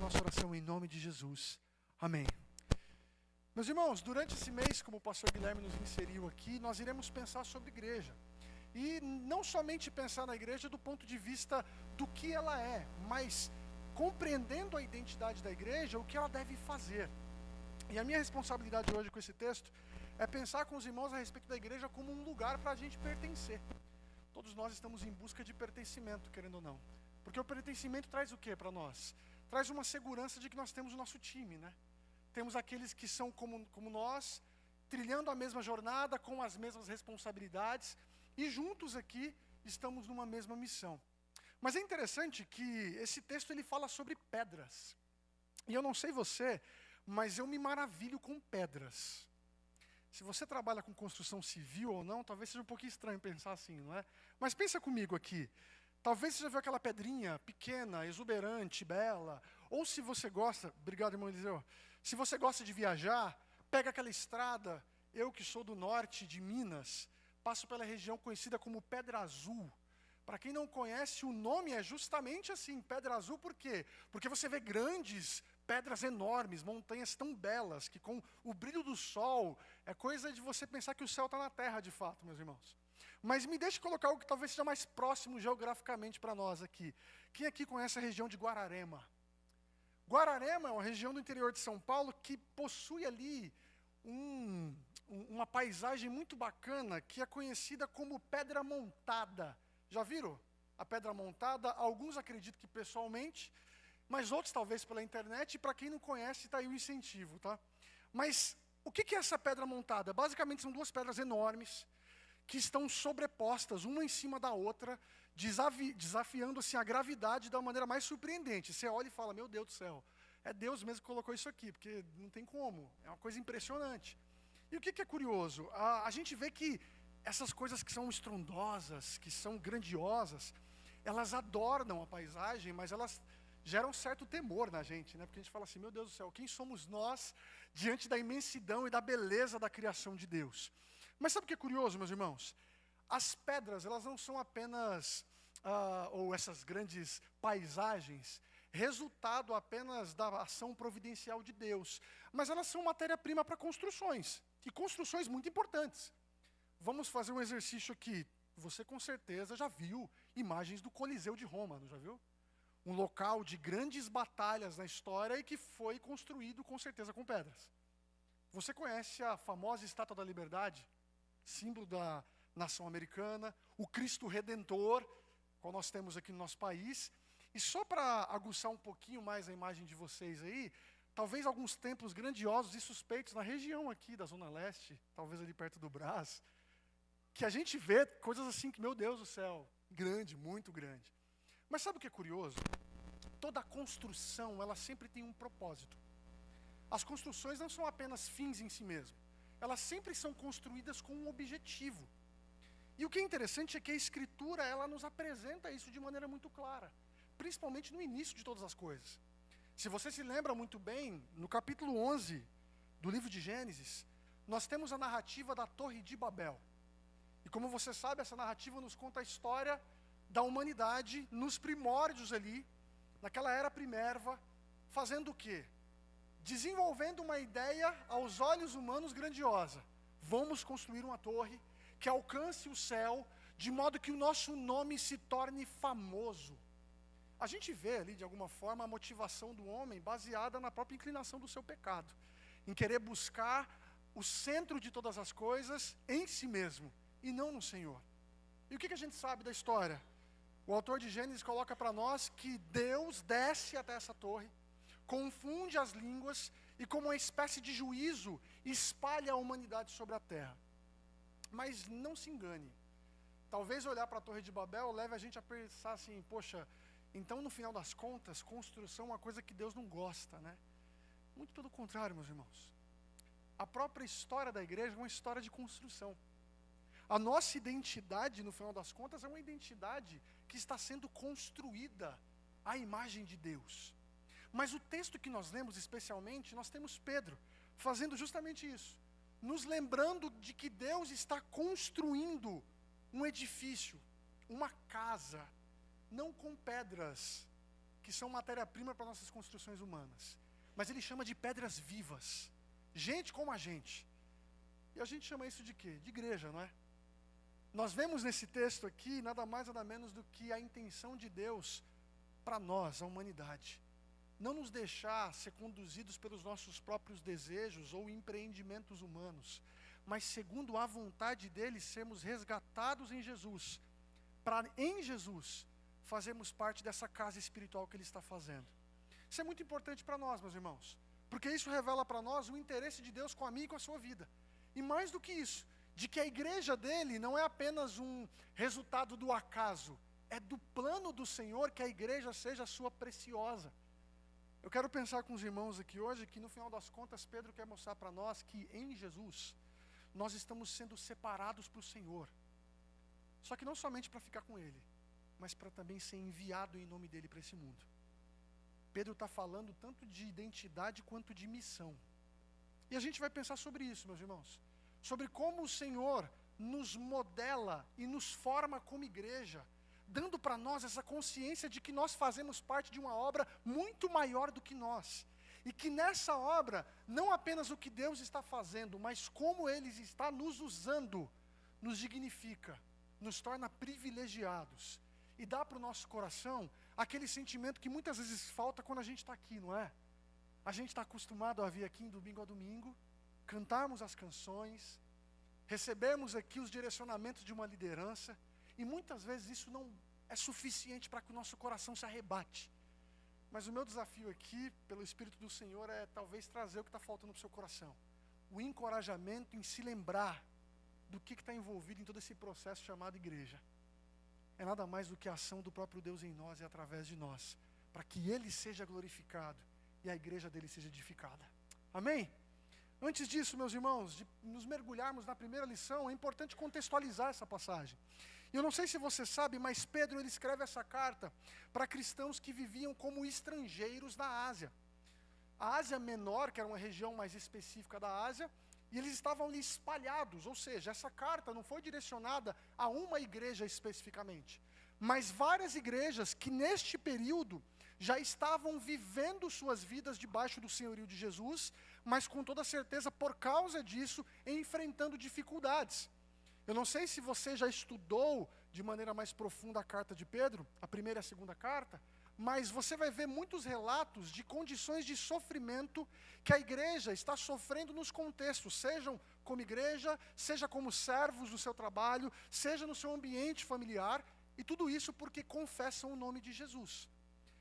nossa oração em nome de Jesus. Amém. Meus irmãos, durante esse mês, como o pastor Guilherme nos inseriu aqui, nós iremos pensar sobre igreja. E não somente pensar na igreja do ponto de vista do que ela é, mas compreendendo a identidade da igreja, o que ela deve fazer. E a minha responsabilidade hoje com esse texto é pensar com os irmãos a respeito da igreja como um lugar para a gente pertencer. Todos nós estamos em busca de pertencimento, querendo ou não. Porque o pertencimento traz o que para nós? Traz uma segurança de que nós temos o nosso time, né? Temos aqueles que são como nós, trilhando a mesma jornada, com as mesmas responsabilidades, e juntos aqui estamos numa mesma missão. Mas é interessante que esse texto ele fala sobre pedras. E eu não sei você, mas eu me maravilho com pedras. Se você trabalha com construção civil ou não, talvez seja um pouquinho estranho pensar assim, não é? Mas pensa comigo aqui. Talvez você já viu aquela pedrinha pequena, exuberante, bela. Ou se você gosta, obrigado irmão Eliseu, se você gosta de viajar, pega aquela estrada, eu que sou do norte de Minas, passo pela região conhecida como Pedra Azul. Para quem não conhece, o nome é justamente assim, Pedra Azul, por quê? Porque você vê grandes pedras enormes, montanhas tão belas, que com o brilho do sol, é coisa de você pensar que o céu está na terra de fato, meus irmãos. Mas me deixe colocar algo que talvez seja mais próximo geograficamente para nós aqui. Quem aqui conhece a região de Guararema? Guararema é uma região do interior de São Paulo que possui ali uma paisagem muito bacana que é conhecida como Pedra Montada. Já viram a Pedra Montada? Alguns acreditam que pessoalmente, mas outros talvez pela internet, e para quem não conhece está aí o incentivo, tá? Mas o que é essa Pedra Montada? Basicamente são duas pedras enormes, que estão sobrepostas, uma em cima da outra, desafiando assim, a gravidade da maneira mais surpreendente. Você olha e fala, meu Deus do céu, é Deus mesmo que colocou isso aqui, porque não tem como, é uma coisa impressionante. E o que é curioso? A gente vê que essas coisas que são estrondosas, que são grandiosas, elas adornam a paisagem, mas elas geram certo temor na gente, né? Porque a gente fala assim, meu Deus do céu, quem somos nós diante da imensidão e da beleza da criação de Deus? Mas sabe o que é curioso, meus irmãos? As pedras, elas não são apenas, ou essas grandes paisagens, resultado apenas da ação providencial de Deus, mas elas são matéria-prima para construções, e construções muito importantes. Vamos fazer um exercício aqui. Você com certeza já viu imagens do Coliseu de Roma, não já viu? Um local de grandes batalhas na história e que foi construído com certeza com pedras. Você conhece a famosa Estátua da Liberdade? Símbolo da nação americana, o Cristo Redentor, qual nós temos aqui no nosso país. E só para aguçar um pouquinho mais a imagem de vocês aí, talvez alguns templos grandiosos e suspeitos na região aqui da Zona Leste, talvez ali perto do Brás, que a gente vê coisas assim que, meu Deus do céu, grande, muito grande. Mas sabe o que é curioso? Toda construção, ela sempre tem um propósito. As construções não são apenas fins em si mesmo. Elas sempre são construídas com um objetivo. E o que é interessante é que a Escritura, ela nos apresenta isso de maneira muito clara, principalmente no início de todas as coisas. Se você se lembra muito bem, no capítulo 11 do livro de Gênesis, nós temos a narrativa da Torre de Babel. E como você sabe, essa narrativa nos conta a história da humanidade nos primórdios ali, naquela era primérva, fazendo o quê? Desenvolvendo uma ideia aos olhos humanos grandiosa. Vamos construir uma torre que alcance o céu, de modo que o nosso nome se torne famoso. A gente vê ali, de alguma forma, a motivação do homem baseada na própria inclinação do seu pecado, em querer buscar o centro de todas as coisas em si mesmo, e não no Senhor. E o que a gente sabe da história? O autor de Gênesis coloca para nós que Deus desce até essa torre, confunde as línguas e, como uma espécie de juízo, espalha a humanidade sobre a terra. Mas não se engane. Talvez olhar para a Torre de Babel leve a gente a pensar assim, poxa, então no final das contas, construção é uma coisa que Deus não gosta, né? Muito pelo contrário, meus irmãos. A própria história da igreja é uma história de construção. A nossa identidade, no final das contas, é uma identidade que está sendo construída à imagem de Deus. Mas o texto que nós lemos especialmente, nós temos Pedro fazendo justamente isso, nos lembrando de que Deus está construindo um edifício, uma casa, não com pedras, que são matéria-prima para nossas construções humanas. Mas ele chama de pedras vivas. Gente como a gente. E a gente chama isso de quê? De igreja, não é? Nós vemos nesse texto aqui nada mais nada menos do que a intenção de Deus para nós, a humanidade. Não nos deixar ser conduzidos pelos nossos próprios desejos ou empreendimentos humanos, mas segundo a vontade dele, sermos resgatados em Jesus, para em Jesus fazermos parte dessa casa espiritual que ele está fazendo. Isso é muito importante para nós, meus irmãos, porque isso revela para nós o interesse de Deus com a minha e com a sua vida. E mais do que isso, de que a igreja dele não é apenas um resultado do acaso, é do plano do Senhor que a igreja seja sua preciosa. Eu quero pensar com os irmãos aqui hoje que no final das contas Pedro quer mostrar para nós que em Jesus nós estamos sendo separados para o Senhor. Só que não somente para ficar com Ele, mas para também ser enviado em nome dEle para esse mundo. Pedro está falando tanto de identidade quanto de missão. E a gente vai pensar sobre isso, meus irmãos. Sobre como o Senhor nos modela e nos forma como igreja, dando para nós essa consciência de que nós fazemos parte de uma obra muito maior do que nós. E que nessa obra, não apenas o que Deus está fazendo, mas como Ele está nos usando, nos dignifica, nos torna privilegiados. E dá para o nosso coração aquele sentimento que muitas vezes falta quando a gente está aqui, não é? A gente está acostumado a vir aqui em domingo a domingo, cantarmos as canções, recebermos aqui os direcionamentos de uma liderança, e muitas vezes isso não é suficiente para que o nosso coração se arrebate. Mas o meu desafio aqui, pelo Espírito do Senhor, é talvez trazer o que está faltando para o seu coração. O encorajamento em se lembrar do que está envolvido em todo esse processo chamado igreja. É nada mais do que a ação do próprio Deus em nós e através de nós, para que Ele seja glorificado e a igreja dele seja edificada. Amém? Antes disso, meus irmãos, de nos mergulharmos na primeira lição, é importante contextualizar essa passagem. Eu não sei se você sabe, mas Pedro ele escreve essa carta para cristãos que viviam como estrangeiros na Ásia. A Ásia Menor, que era uma região mais específica da Ásia, e eles estavam ali espalhados, ou seja, essa carta não foi direcionada a uma igreja especificamente, mas várias igrejas que neste período já estavam vivendo suas vidas debaixo do senhorio de Jesus, mas com toda certeza, por causa disso, enfrentando dificuldades. Eu não sei se você já estudou de maneira mais profunda a carta de Pedro, a primeira e a segunda carta, mas você vai ver muitos relatos de condições de sofrimento que a igreja está sofrendo nos contextos, sejam como igreja, seja como servos do seu trabalho, seja no seu ambiente familiar, e tudo isso porque confessam o nome de Jesus.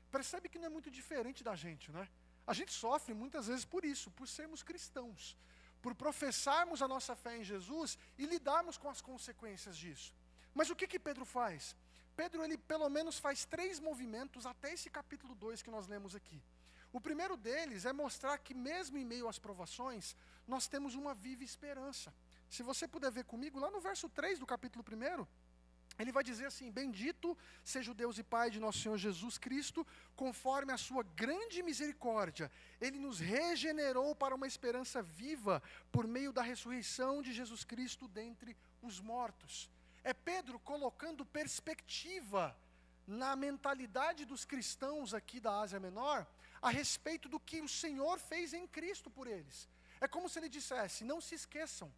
Percebe que não é muito diferente da gente, né? A gente sofre muitas vezes por isso, por sermos cristãos, por professarmos a nossa fé em Jesus e lidarmos com as consequências disso. Mas o que Pedro faz? Pedro, ele pelo menos faz 3 movimentos até esse capítulo 2 que nós lemos aqui. O primeiro deles é mostrar que mesmo em meio às provações, nós temos uma viva esperança. Se você puder ver comigo, lá no verso 3 do capítulo 1, ele vai dizer assim: bendito seja o Deus e Pai de nosso Senhor Jesus Cristo, conforme a sua grande misericórdia, Ele nos regenerou para uma esperança viva, por meio da ressurreição de Jesus Cristo dentre os mortos. É Pedro colocando perspectiva na mentalidade dos cristãos aqui da Ásia Menor, a respeito do que o Senhor fez em Cristo por eles. É como se ele dissesse: não se esqueçam,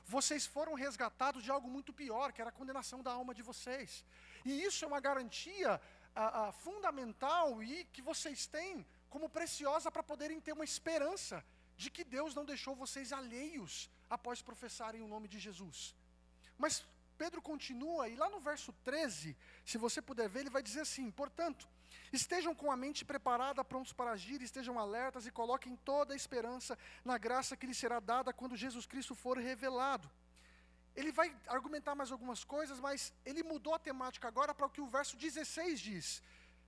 vocês foram resgatados de algo muito pior, que era a condenação da alma de vocês. E isso é uma garantia fundamental e que vocês têm como preciosa para poderem ter uma esperança de que Deus não deixou vocês alheios após professarem o nome de Jesus. Mas Pedro continua, e lá no verso 13, se você puder ver, ele vai dizer assim: portanto, estejam com a mente preparada, prontos para agir, estejam alertas e coloquem toda a esperança na graça que lhes será dada quando Jesus Cristo for revelado. Ele vai argumentar mais algumas coisas, mas ele mudou a temática agora para o que o verso 16 diz: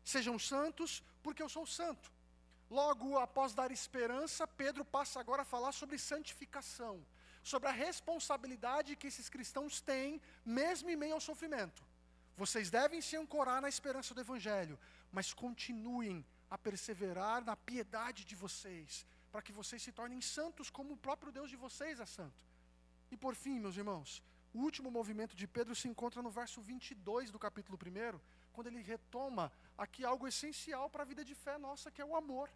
sejam santos, porque eu sou santo. Logo, após dar esperança, Pedro passa agora a falar sobre santificação, sobre a responsabilidade que esses cristãos têm, mesmo em meio ao sofrimento. Vocês devem se ancorar na esperança do Evangelho, mas continuem a perseverar na piedade de vocês, para que vocês se tornem santos como o próprio Deus de vocês é santo. E por fim, meus irmãos, o último movimento de Pedro se encontra no verso 22 do capítulo 1, quando ele retoma aqui algo essencial para a vida de fé nossa, que é o amor.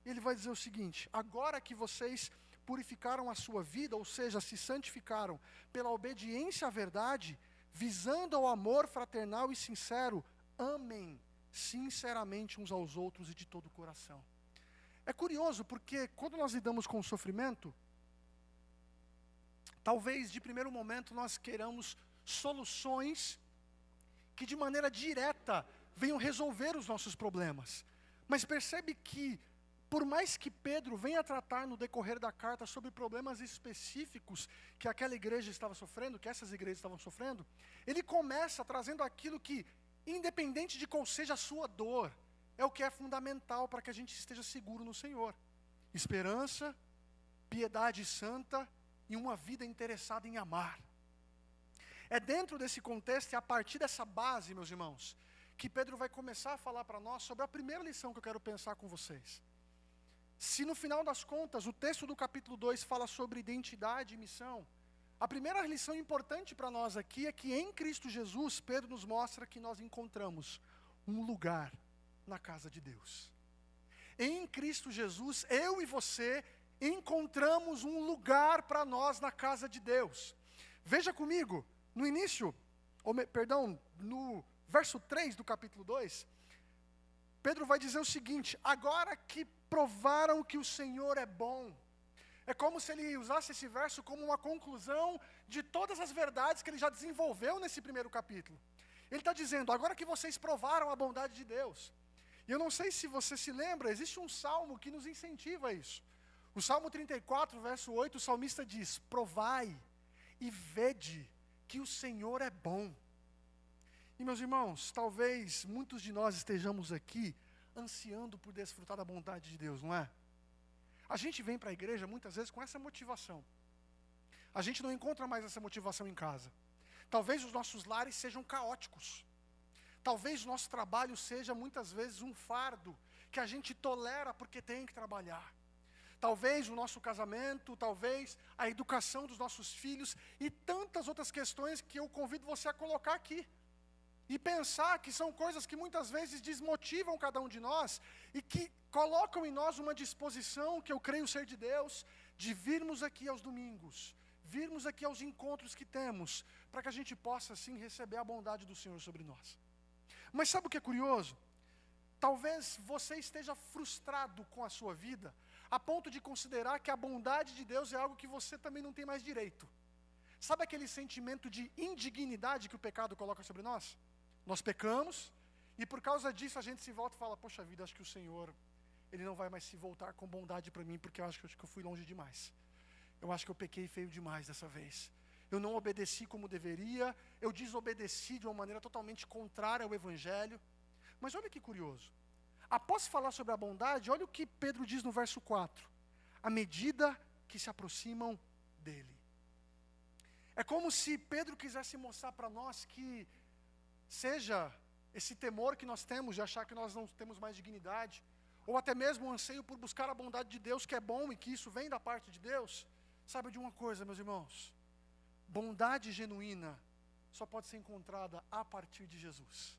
Ele vai dizer o seguinte: agora que vocês purificaram a sua vida, ou seja, se santificaram pela obediência à verdade, visando ao amor fraternal e sincero, amem sinceramente uns aos outros e de todo o coração. É curioso porque quando nós lidamos com o sofrimento, talvez de primeiro momento nós queiramos soluções que de maneira direta venham resolver os nossos problemas. Mas percebe que, por mais que Pedro venha tratar no decorrer da carta sobre problemas específicos que aquela igreja estava sofrendo, que essas igrejas estavam sofrendo, ele começa trazendo aquilo que, independente de qual seja a sua dor, é o que é fundamental para que a gente esteja seguro no Senhor: esperança, piedade santa e uma vida interessada em amar. É dentro desse contexto e a partir dessa base, meus irmãos, que Pedro vai começar a falar para nós sobre a primeira lição que eu quero pensar com vocês. Se no final das contas o texto do capítulo 2 fala sobre identidade e missão, a primeira lição importante para nós aqui é que em Cristo Jesus, Pedro nos mostra que nós encontramos um lugar na casa de Deus. Em Cristo Jesus, eu e você encontramos um lugar para nós na casa de Deus. Veja comigo, no início, no verso 3 do capítulo 2, Pedro vai dizer o seguinte: agora que provaram que o Senhor é bom. É como se ele usasse esse verso como uma conclusão de todas as verdades que ele já desenvolveu nesse primeiro capítulo. Ele está dizendo: agora que vocês provaram a bondade de Deus. E eu não sei se você se lembra, existe um salmo que nos incentiva a isso. O Salmo 34, verso 8, o salmista diz: provai e vede que o Senhor é bom. E meus irmãos, talvez muitos de nós estejamos aqui ansiando por desfrutar da bondade de Deus, não é? A gente vem para a igreja muitas vezes com essa motivação. A gente não encontra mais essa motivação em casa. Talvez os nossos lares sejam caóticos. Talvez o nosso trabalho seja muitas vezes um fardo que a gente tolera porque tem que trabalhar. Talvez o nosso casamento, talvez a educação dos nossos filhos e tantas outras questões que eu convido você a colocar aqui. E pensar que são coisas que muitas vezes desmotivam cada um de nós e que colocam em nós uma disposição, que eu creio ser de Deus, de virmos aqui aos domingos, virmos aqui aos encontros que temos, para que a gente possa, assim, receber a bondade do Senhor sobre nós. Mas sabe o que é curioso? Talvez você esteja frustrado com a sua vida, a ponto de considerar que a bondade de Deus é algo que você também não tem mais direito. Sabe aquele sentimento de indignidade que o pecado coloca sobre nós? Nós pecamos, e por causa disso a gente se volta e fala: poxa vida, acho que o Senhor, Ele não vai mais se voltar com bondade para mim, porque eu acho que eu fui longe demais. Eu acho que eu pequei feio demais dessa vez. Eu não obedeci como deveria, eu desobedeci de uma maneira totalmente contrária ao Evangelho. Mas olha que curioso. Após falar sobre a bondade, olha o que Pedro diz no verso 4. À medida que se aproximam dele. É como se Pedro quisesse mostrar para nós que, seja esse temor que nós temos de achar que nós não temos mais dignidade, ou até mesmo o anseio por buscar a bondade de Deus, que é bom e que isso vem da parte de Deus, sabe de uma coisa, meus irmãos? Bondade genuína só pode ser encontrada a partir de Jesus.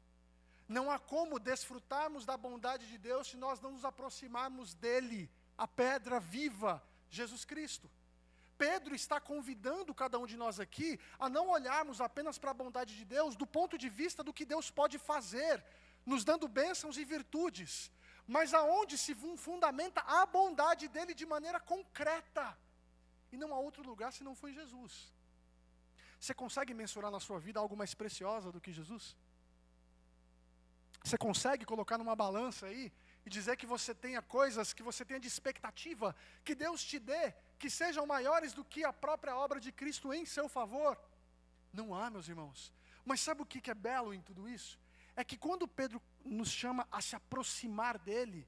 Não há como desfrutarmos da bondade de Deus se nós não nos aproximarmos dele, a pedra viva, Jesus Cristo. Pedro está convidando cada um de nós aqui a não olharmos apenas para a bondade de Deus do ponto de vista do que Deus pode fazer, nos dando bênçãos e virtudes, mas aonde se fundamenta a bondade dele de maneira concreta. E não há outro lugar se não for em Jesus. Você consegue mensurar na sua vida algo mais precioso do que Jesus? Você consegue colocar numa balança aí e dizer que você tenha coisas, que você tenha de expectativa, que Deus te dê, que sejam maiores do que a própria obra de Cristo em seu favor? Não há, meus irmãos. Mas sabe o que é belo em tudo isso? É que quando Pedro nos chama a se aproximar dele,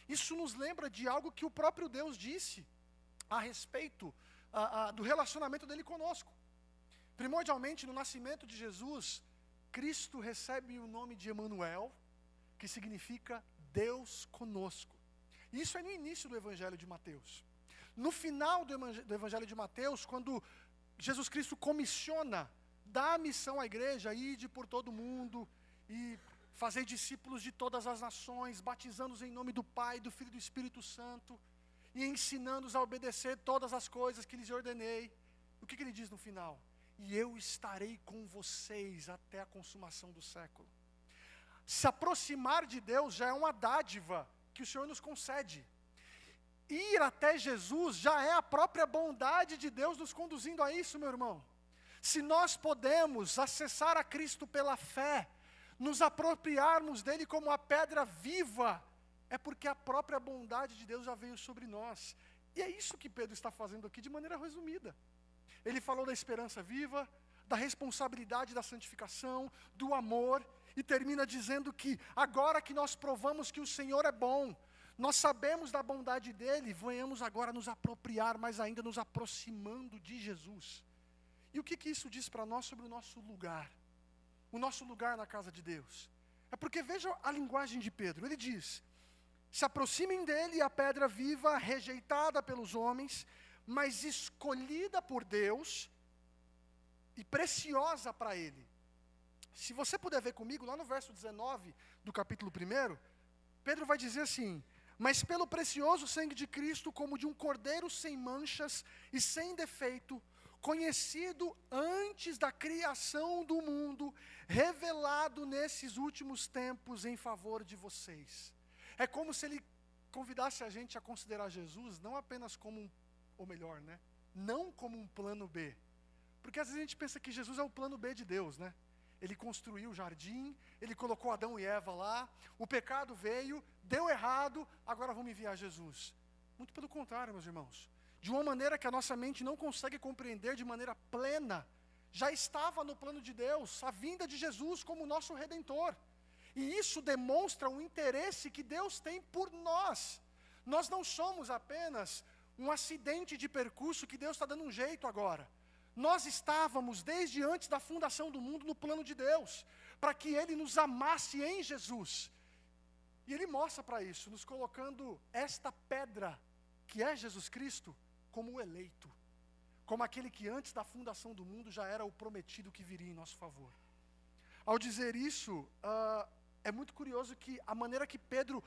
isso nos lembra de algo que o próprio Deus disse a respeito do relacionamento dele conosco. Primordialmente, no nascimento de Jesus, Cristo recebe o nome de Emanuel, que significa Deus conosco. Isso é no início do Evangelho de Mateus. No final do Evangelho de Mateus, quando Jesus Cristo comissiona, dá a missão à igreja, ide por todo mundo e Fazei discípulos de todas as nações, batizando-os em nome do Pai, do Filho e do Espírito Santo, e ensinando-os a obedecer todas as coisas que lhes ordenei. O que ele diz no final? E eu estarei com vocês até a consumação do século. Se aproximar de Deus já é uma dádiva que o Senhor nos concede. Ir até Jesus já é a própria bondade de Deus nos conduzindo a isso, meu irmão. Se nós podemos acessar a Cristo pela fé, nos apropriarmos dele como a pedra viva, é porque a própria bondade de Deus já veio sobre nós. E é isso que Pedro está fazendo aqui de maneira resumida. Ele falou da esperança viva, da responsabilidade da santificação, do amor, e termina dizendo que agora que nós provamos que o Senhor é bom, nós sabemos da bondade dele, venhamos agora nos apropriar, mas ainda nos aproximando de Jesus. E o que isso diz para nós sobre o nosso lugar? O nosso lugar na casa de Deus. É porque veja a linguagem de Pedro. Ele diz: se aproximem dele a pedra viva, rejeitada pelos homens, mas escolhida por Deus e preciosa para ele. Se você puder ver comigo, lá no verso 19 do capítulo 1, Pedro vai dizer assim: mas pelo precioso sangue de Cristo, como de um cordeiro sem manchas e sem defeito, conhecido antes da criação do mundo, revelado nesses últimos tempos em favor de vocês. É como se ele convidasse a gente a considerar Jesus não apenas como não como um plano B. Porque às vezes a gente pensa que Jesus é o plano B de Deus, né? Ele construiu o jardim, ele colocou Adão e Eva lá, o pecado veio, deu errado, agora vamos enviar Jesus. Muito pelo contrário, meus irmãos. De uma maneira que a nossa mente não consegue compreender de maneira plena, já estava no plano de Deus a vinda de Jesus como nosso Redentor. E isso demonstra o interesse que Deus tem por nós. Nós não somos apenas um acidente de percurso que Deus está dando um jeito agora. Nós estávamos desde antes da fundação do mundo no plano de Deus, para que Ele nos amasse em Jesus. E Ele mostra para isso, nos colocando esta pedra, que é Jesus Cristo, como o eleito, como aquele que antes da fundação do mundo já era o prometido que viria em nosso favor. Ao dizer isso, é muito curioso que a maneira que Pedro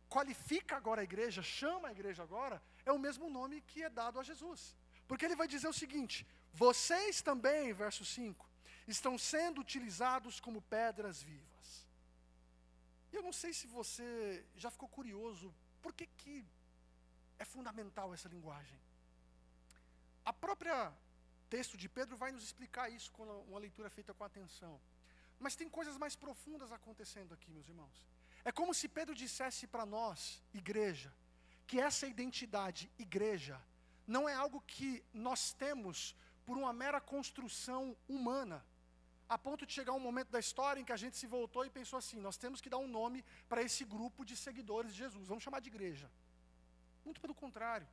qualifica agora a igreja, chama a igreja agora, é o mesmo nome que é dado a Jesus. Porque ele vai dizer o seguinte: vocês também, verso 5, estão sendo utilizados como pedras vivas. E eu não sei se você já ficou curioso, por que é fundamental essa linguagem? A própria texto de Pedro vai nos explicar isso com uma leitura feita com atenção. Mas tem coisas mais profundas acontecendo aqui, meus irmãos. É como se Pedro dissesse para nós, igreja, que essa identidade, igreja, não é algo que nós temos por uma mera construção humana, a ponto de chegar um momento da história em que a gente se voltou e pensou assim: nós temos que dar um nome para esse grupo de seguidores de Jesus, vamos chamar de igreja. Muito pelo contrário,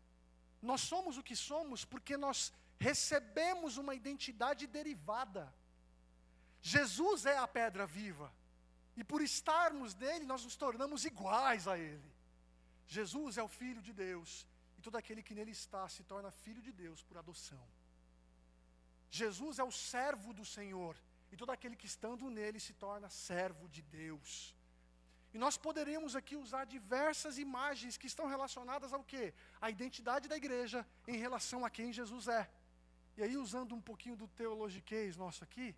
nós somos o que somos porque nós recebemos uma identidade derivada. Jesus é a pedra viva, e por estarmos nele, nós nos tornamos iguais a ele. Jesus é o Filho de Deus, e todo aquele que nele está se torna filho de Deus por adoção. Jesus é o servo do Senhor, e todo aquele que estando nele se torna servo de Deus. E nós poderíamos aqui usar diversas imagens que estão relacionadas ao quê? A identidade da igreja em relação a quem Jesus é. E aí, usando um pouquinho do teologiquez nosso aqui,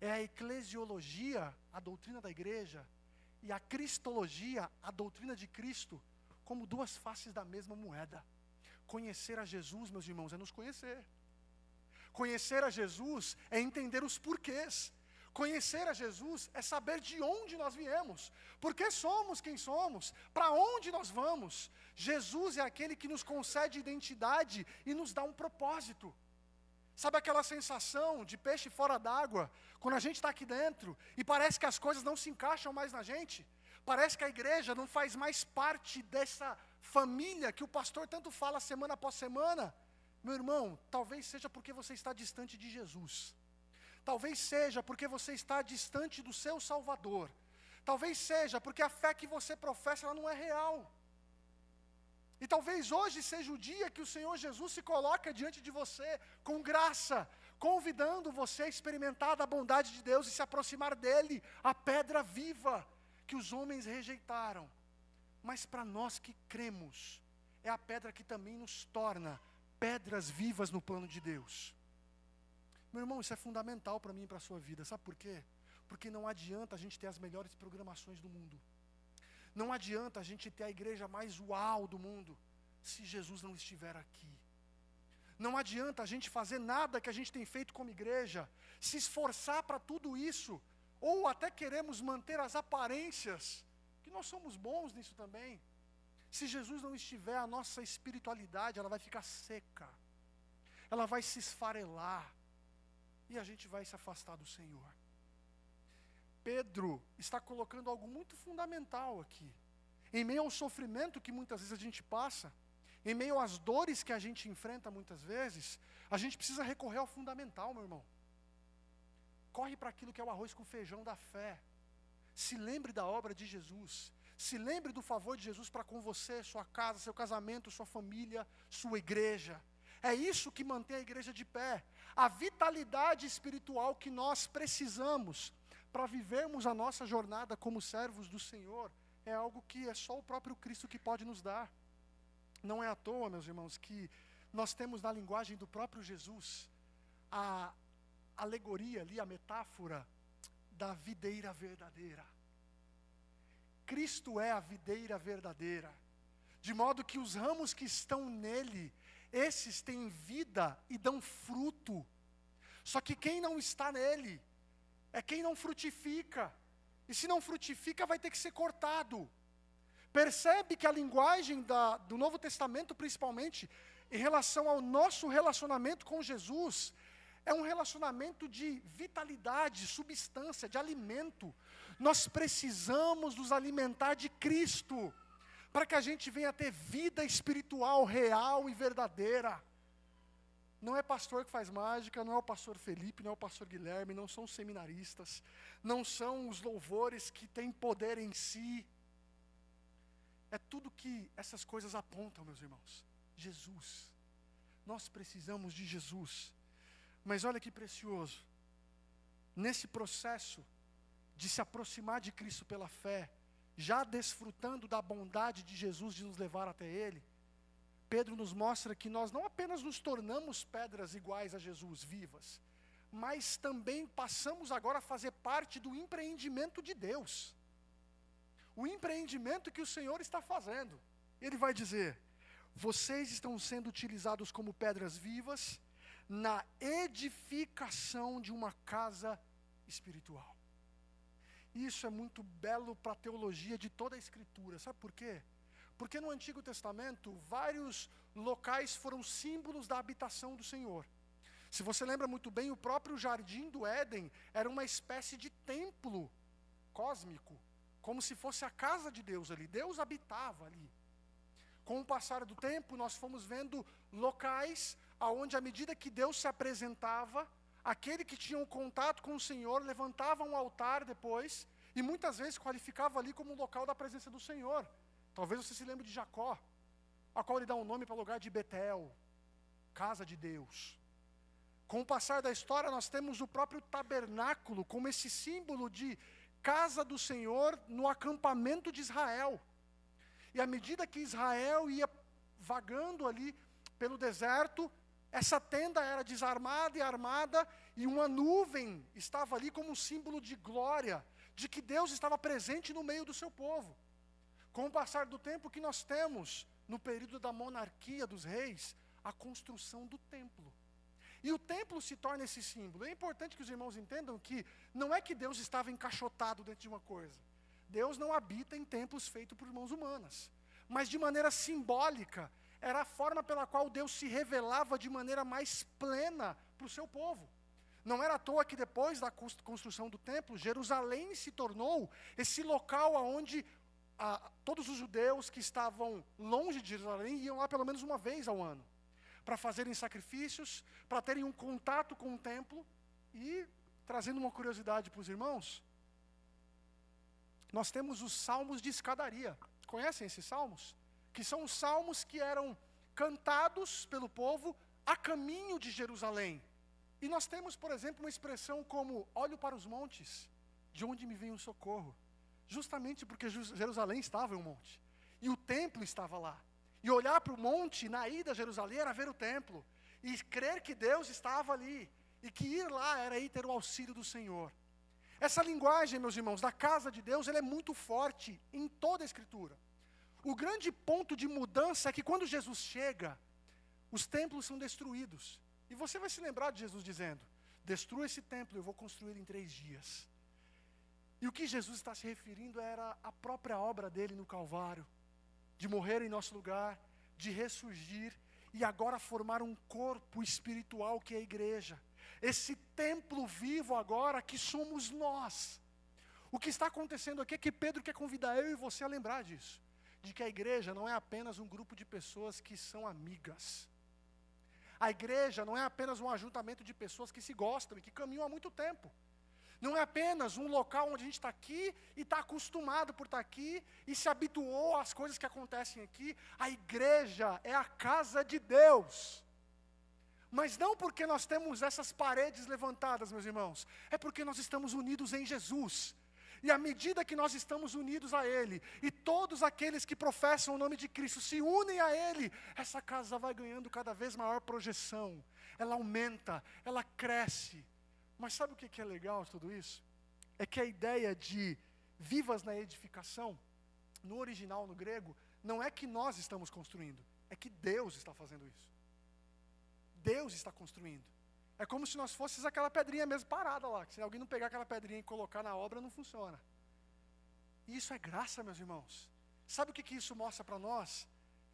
é a eclesiologia, a doutrina da igreja, e a cristologia, a doutrina de Cristo, como duas faces da mesma moeda. Conhecer a Jesus, meus irmãos, é nos conhecer. Conhecer a Jesus é entender os porquês. Conhecer a Jesus é saber de onde nós viemos, por que somos quem somos, para onde nós vamos. Jesus é aquele que nos concede identidade e nos dá um propósito. Sabe aquela sensação de peixe fora d'água, quando a gente está aqui dentro e parece que as coisas não se encaixam mais na gente? Parece que a igreja não faz mais parte dessa família que o pastor tanto fala semana após semana. Meu irmão, talvez seja porque você está distante de Jesus. Talvez seja porque você está distante do seu Salvador. Talvez seja porque a fé que você professa ela não é real. E talvez hoje seja o dia que o Senhor Jesus se coloca diante de você com graça, convidando você a experimentar da bondade de Deus e se aproximar dele, a pedra viva, que os homens rejeitaram, mas para nós que cremos, é a pedra que também nos torna pedras vivas no plano de Deus. Meu irmão, isso é fundamental para mim e para a sua vida, sabe por quê? Porque não adianta a gente ter as melhores programações do mundo, não adianta a gente ter a igreja mais uau do mundo, se Jesus não estiver aqui. Não adianta a gente fazer nada que a gente tem feito como igreja, se esforçar para tudo isso, ou até queremos manter as aparências, que nós somos bons nisso também. Se Jesus não estiver, a nossa espiritualidade, ela vai ficar seca, ela vai se esfarelar, e a gente vai se afastar do Senhor. Pedro está colocando algo muito fundamental aqui. Em meio ao sofrimento que muitas vezes a gente passa, em meio às dores que a gente enfrenta muitas vezes, a gente precisa recorrer ao fundamental, meu irmão. Corre para aquilo que é o arroz com feijão da fé. Se lembre da obra de Jesus. Se lembre do favor de Jesus para com você, sua casa, seu casamento, sua família, sua igreja. É isso que mantém a igreja de pé. A vitalidade espiritual que nós precisamos para vivermos a nossa jornada como servos do Senhor é algo que é só o próprio Cristo que pode nos dar. Não é à toa, meus irmãos, que nós temos na linguagem do próprio Jesus a alegoria ali, a metáfora da videira verdadeira. Cristo é a videira verdadeira, de modo que os ramos que estão nele, esses têm vida e dão fruto. Só que quem não está nele é quem não frutifica. E se não frutifica, vai ter que ser cortado. Percebe que a linguagem do Novo Testamento, principalmente, em relação ao nosso relacionamento com Jesus, é um relacionamento de vitalidade, substância, de alimento. Nós precisamos nos alimentar de Cristo, para que a gente venha ter vida espiritual, real e verdadeira. Não é pastor que faz mágica, não é o pastor Felipe, não é o pastor Guilherme, não são os seminaristas, não são os louvores que têm poder em si. É tudo que essas coisas apontam, meus irmãos. Jesus. Nós precisamos de Jesus. Mas olha que precioso. Nesse processo de se aproximar de Cristo pela fé, já desfrutando da bondade de Jesus de nos levar até Ele, Pedro nos mostra que nós não apenas nos tornamos pedras iguais a Jesus, vivas, mas também passamos agora a fazer parte do empreendimento de Deus. O empreendimento que o Senhor está fazendo. Ele vai dizer: vocês estão sendo utilizados como pedras vivas na edificação de uma casa espiritual. Isso é muito belo para a teologia de toda a Escritura. Sabe por quê? Porque no Antigo Testamento, vários locais foram símbolos da habitação do Senhor. Se você lembra muito bem, o próprio jardim do Éden era uma espécie de templo cósmico, como se fosse a casa de Deus ali. Deus habitava ali. Com o passar do tempo, nós fomos vendo locais onde, à medida que Deus se apresentava, aquele que tinha um contato com o Senhor levantava um altar depois, e muitas vezes qualificava ali como um local da presença do Senhor. Talvez você se lembre de Jacó, a qual ele dá um nome para o lugar de Betel, casa de Deus. Com o passar da história, nós temos o próprio tabernáculo como esse símbolo de casa do Senhor no acampamento de Israel. E à medida que Israel ia vagando ali pelo deserto, essa tenda era desarmada e armada, e uma nuvem estava ali como um símbolo de glória, de que Deus estava presente no meio do seu povo. Com o passar do tempo, que nós temos, no período da monarquia dos reis, a construção do templo. E o templo se torna esse símbolo. É importante que os irmãos entendam que não é que Deus estava encaixotado dentro de uma coisa. Deus não habita em templos feitos por mãos humanas. Mas de maneira simbólica, era a forma pela qual Deus se revelava de maneira mais plena para o seu povo. Não era à toa que depois da construção do templo, Jerusalém se tornou esse local onde todos os judeus que estavam longe de Jerusalém iam lá pelo menos uma vez ao ano, para fazerem sacrifícios, para terem um contato com o templo. E, trazendo uma curiosidade para os irmãos, nós temos os salmos de escadaria. Conhecem esses salmos? Que são os salmos que eram cantados pelo povo a caminho de Jerusalém. E nós temos, por exemplo, uma expressão como: olho para os montes, de onde me vem o socorro. Justamente porque Jerusalém estava em um monte. E o templo estava lá. E olhar para o monte na ida a Jerusalém era ver o templo. E crer que Deus estava ali. E que ir lá era ir ter o auxílio do Senhor. Essa linguagem, meus irmãos, da casa de Deus, ela é muito forte em toda a Escritura. O grande ponto de mudança é que quando Jesus chega, os templos são destruídos. E você vai se lembrar de Jesus dizendo, destrua esse templo, eu vou construir em 3 dias. E o que Jesus está se referindo era a própria obra dele no Calvário, de morrer em nosso lugar, de ressurgir e agora formar um corpo espiritual que é a igreja. Esse templo vivo agora que somos nós. O que está acontecendo aqui é que Pedro quer convidar eu e você a lembrar disso. De que a igreja não é apenas um grupo de pessoas que são amigas. A igreja não é apenas um ajuntamento de pessoas que se gostam e que caminham há muito tempo. Não é apenas um local onde a gente está aqui e está acostumado por estar aqui e se habituou às coisas que acontecem aqui. A igreja é a casa de Deus. Mas não porque nós temos essas paredes levantadas, meus irmãos. É porque nós estamos unidos em Jesus. E à medida que nós estamos unidos a Ele, e todos aqueles que professam o nome de Cristo se unem a Ele, essa casa vai ganhando cada vez maior projeção. Ela aumenta, ela cresce. Mas sabe o que é legal de tudo isso? É que a ideia de vivas na edificação, no original, no grego, não é que nós estamos construindo, é que Deus está fazendo isso. Deus está construindo. É como se nós fôssemos aquela pedrinha mesmo parada lá, que se alguém não pegar aquela pedrinha e colocar na obra, não funciona. E isso é graça, meus irmãos. Sabe o que isso mostra para nós?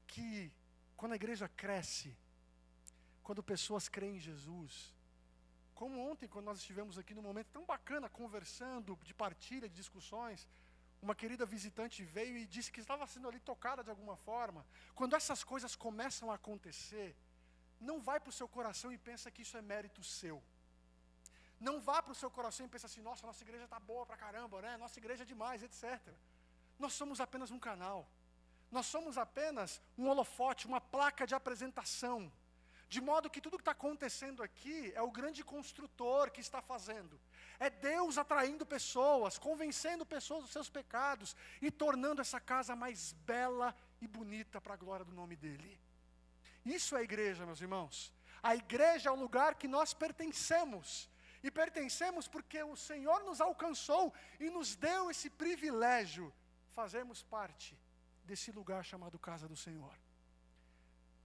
Que quando a igreja cresce, quando pessoas creem em Jesus, como ontem, quando nós estivemos aqui num momento tão bacana, conversando, de partilha, de discussões, uma querida visitante veio e disse que estava sendo ali tocada de alguma forma. Quando essas coisas começam a acontecer, não vai para o seu coração e pensa que isso é mérito seu. Não vá para o seu coração e pensa assim, nossa igreja está boa pra caramba, né? Nossa igreja é demais, etc. Nós somos apenas um canal. Nós somos apenas um holofote, uma placa de apresentação. De modo que tudo que está acontecendo aqui é o grande construtor que está fazendo. É Deus atraindo pessoas, convencendo pessoas dos seus pecados e tornando essa casa mais bela e bonita para a glória do nome dEle. Isso é a igreja, meus irmãos. A igreja é o lugar que nós pertencemos. E pertencemos porque o Senhor nos alcançou e nos deu esse privilégio. Fazermos parte desse lugar chamado casa do Senhor.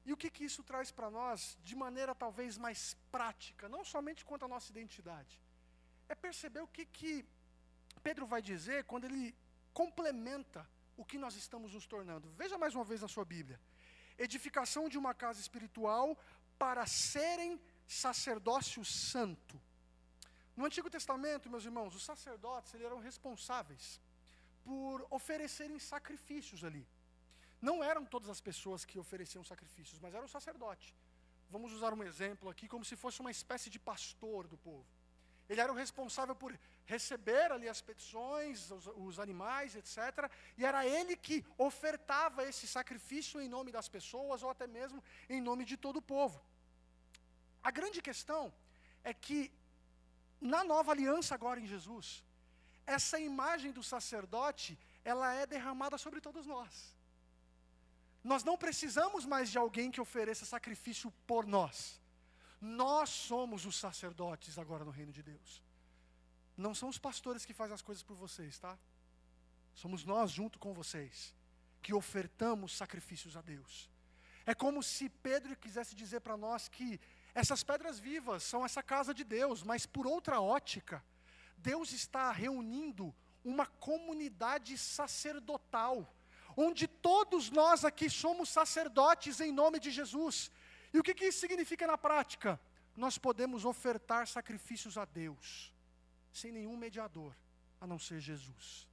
E o que isso traz para nós de maneira talvez mais prática, não somente quanto à nossa identidade. É perceber o que Pedro vai dizer quando ele complementa o que nós estamos nos tornando. Veja mais uma vez na sua Bíblia. Edificação de uma casa espiritual para serem sacerdócio santo. No Antigo Testamento, meus irmãos, os sacerdotes eram responsáveis por oferecerem sacrifícios ali. Não eram todas as pessoas que ofereciam sacrifícios, mas era o sacerdote. Vamos usar um exemplo aqui, como se fosse uma espécie de pastor do povo. Ele era o responsável por receber ali as petições, os animais, etc. E era ele que ofertava esse sacrifício em nome das pessoas, ou até mesmo em nome de todo o povo. A grande questão é que, na nova aliança agora em Jesus, essa imagem do sacerdote, ela é derramada sobre todos nós. Nós não precisamos mais de alguém que ofereça sacrifício por nós. Nós somos os sacerdotes agora no reino de Deus. Não são os pastores que fazem as coisas por vocês, tá? Somos nós junto com vocês que ofertamos sacrifícios a Deus. É como se Pedro quisesse dizer para nós que essas pedras vivas são essa casa de Deus, mas por outra ótica, Deus está reunindo uma comunidade sacerdotal, onde todos nós aqui somos sacerdotes em nome de Jesus. E o que isso significa na prática? Nós podemos ofertar sacrifícios a Deus, sem nenhum mediador, a não ser Jesus.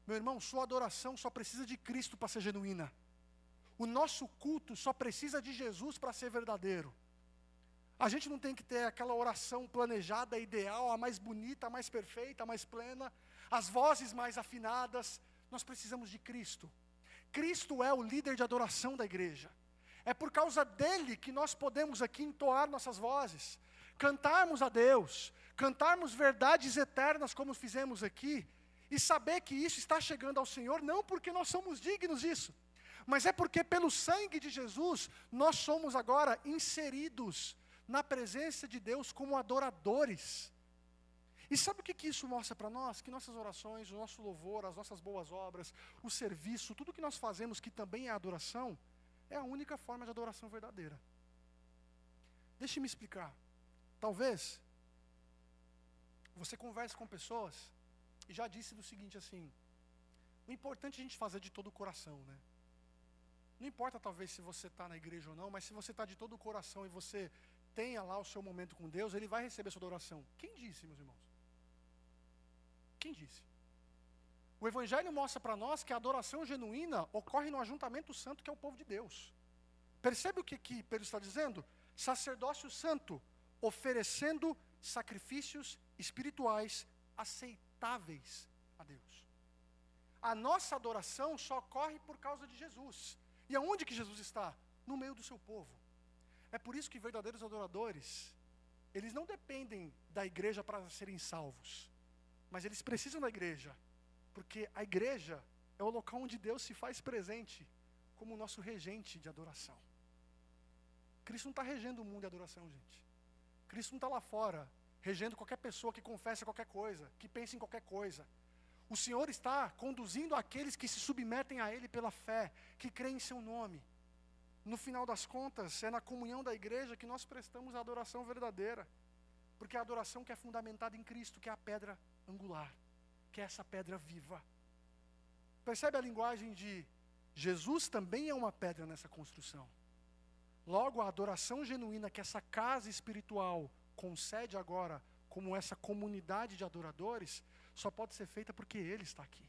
Meu irmão, sua adoração só precisa de Cristo para ser genuína. O nosso culto só precisa de Jesus para ser verdadeiro. A gente não tem que ter aquela oração planejada, ideal, a mais bonita, a mais perfeita, a mais plena, as vozes mais afinadas. Nós precisamos de Cristo. Cristo é o líder de adoração da igreja. É por causa dele que nós podemos aqui entoar nossas vozes, cantarmos a Deus, cantarmos verdades eternas como fizemos aqui, e saber que isso está chegando ao Senhor, não porque nós somos dignos disso, mas é porque pelo sangue de Jesus, nós somos agora inseridos na presença de Deus como adoradores. E sabe o que isso mostra para nós? Que nossas orações, o nosso louvor, as nossas boas obras, o serviço, tudo que nós fazemos que também é adoração, é a única forma de adoração verdadeira. Deixe-me explicar. Talvez você converse com pessoas e já disse do seguinte assim: o importante é a gente fazer de todo o coração, né? Não importa talvez se você está na igreja ou não, mas se você está de todo o coração e você tenha lá o seu momento com Deus, Ele vai receber a sua adoração. Quem disse, meus irmãos? Quem disse? O Evangelho mostra para nós que a adoração genuína ocorre no ajuntamento santo, que é o povo de Deus. Percebe o que Pedro está dizendo? Sacerdócio santo, oferecendo sacrifícios espirituais aceitáveis a Deus. A nossa adoração só ocorre por causa de Jesus. E aonde que Jesus está? No meio do seu povo. É por isso que verdadeiros adoradores, eles não dependem da igreja para serem salvos, mas eles precisam da igreja, porque a igreja é o local onde Deus se faz presente como o nosso regente de adoração. Cristo não está regendo o mundo de adoração, gente. Cristo não está lá fora, regendo qualquer pessoa que confessa qualquer coisa, que pensa em qualquer coisa. O Senhor está conduzindo aqueles que se submetem a Ele pela fé, que creem em seu nome. No final das contas, é na comunhão da igreja que nós prestamos a adoração verdadeira. Porque é a adoração que é fundamentada em Cristo, que é a pedra angular, que é essa pedra viva. Percebe a linguagem de Jesus também é uma pedra nessa construção. Logo, a adoração genuína que essa casa espiritual concede agora, como essa comunidade de adoradores, só pode ser feita porque Ele está aqui.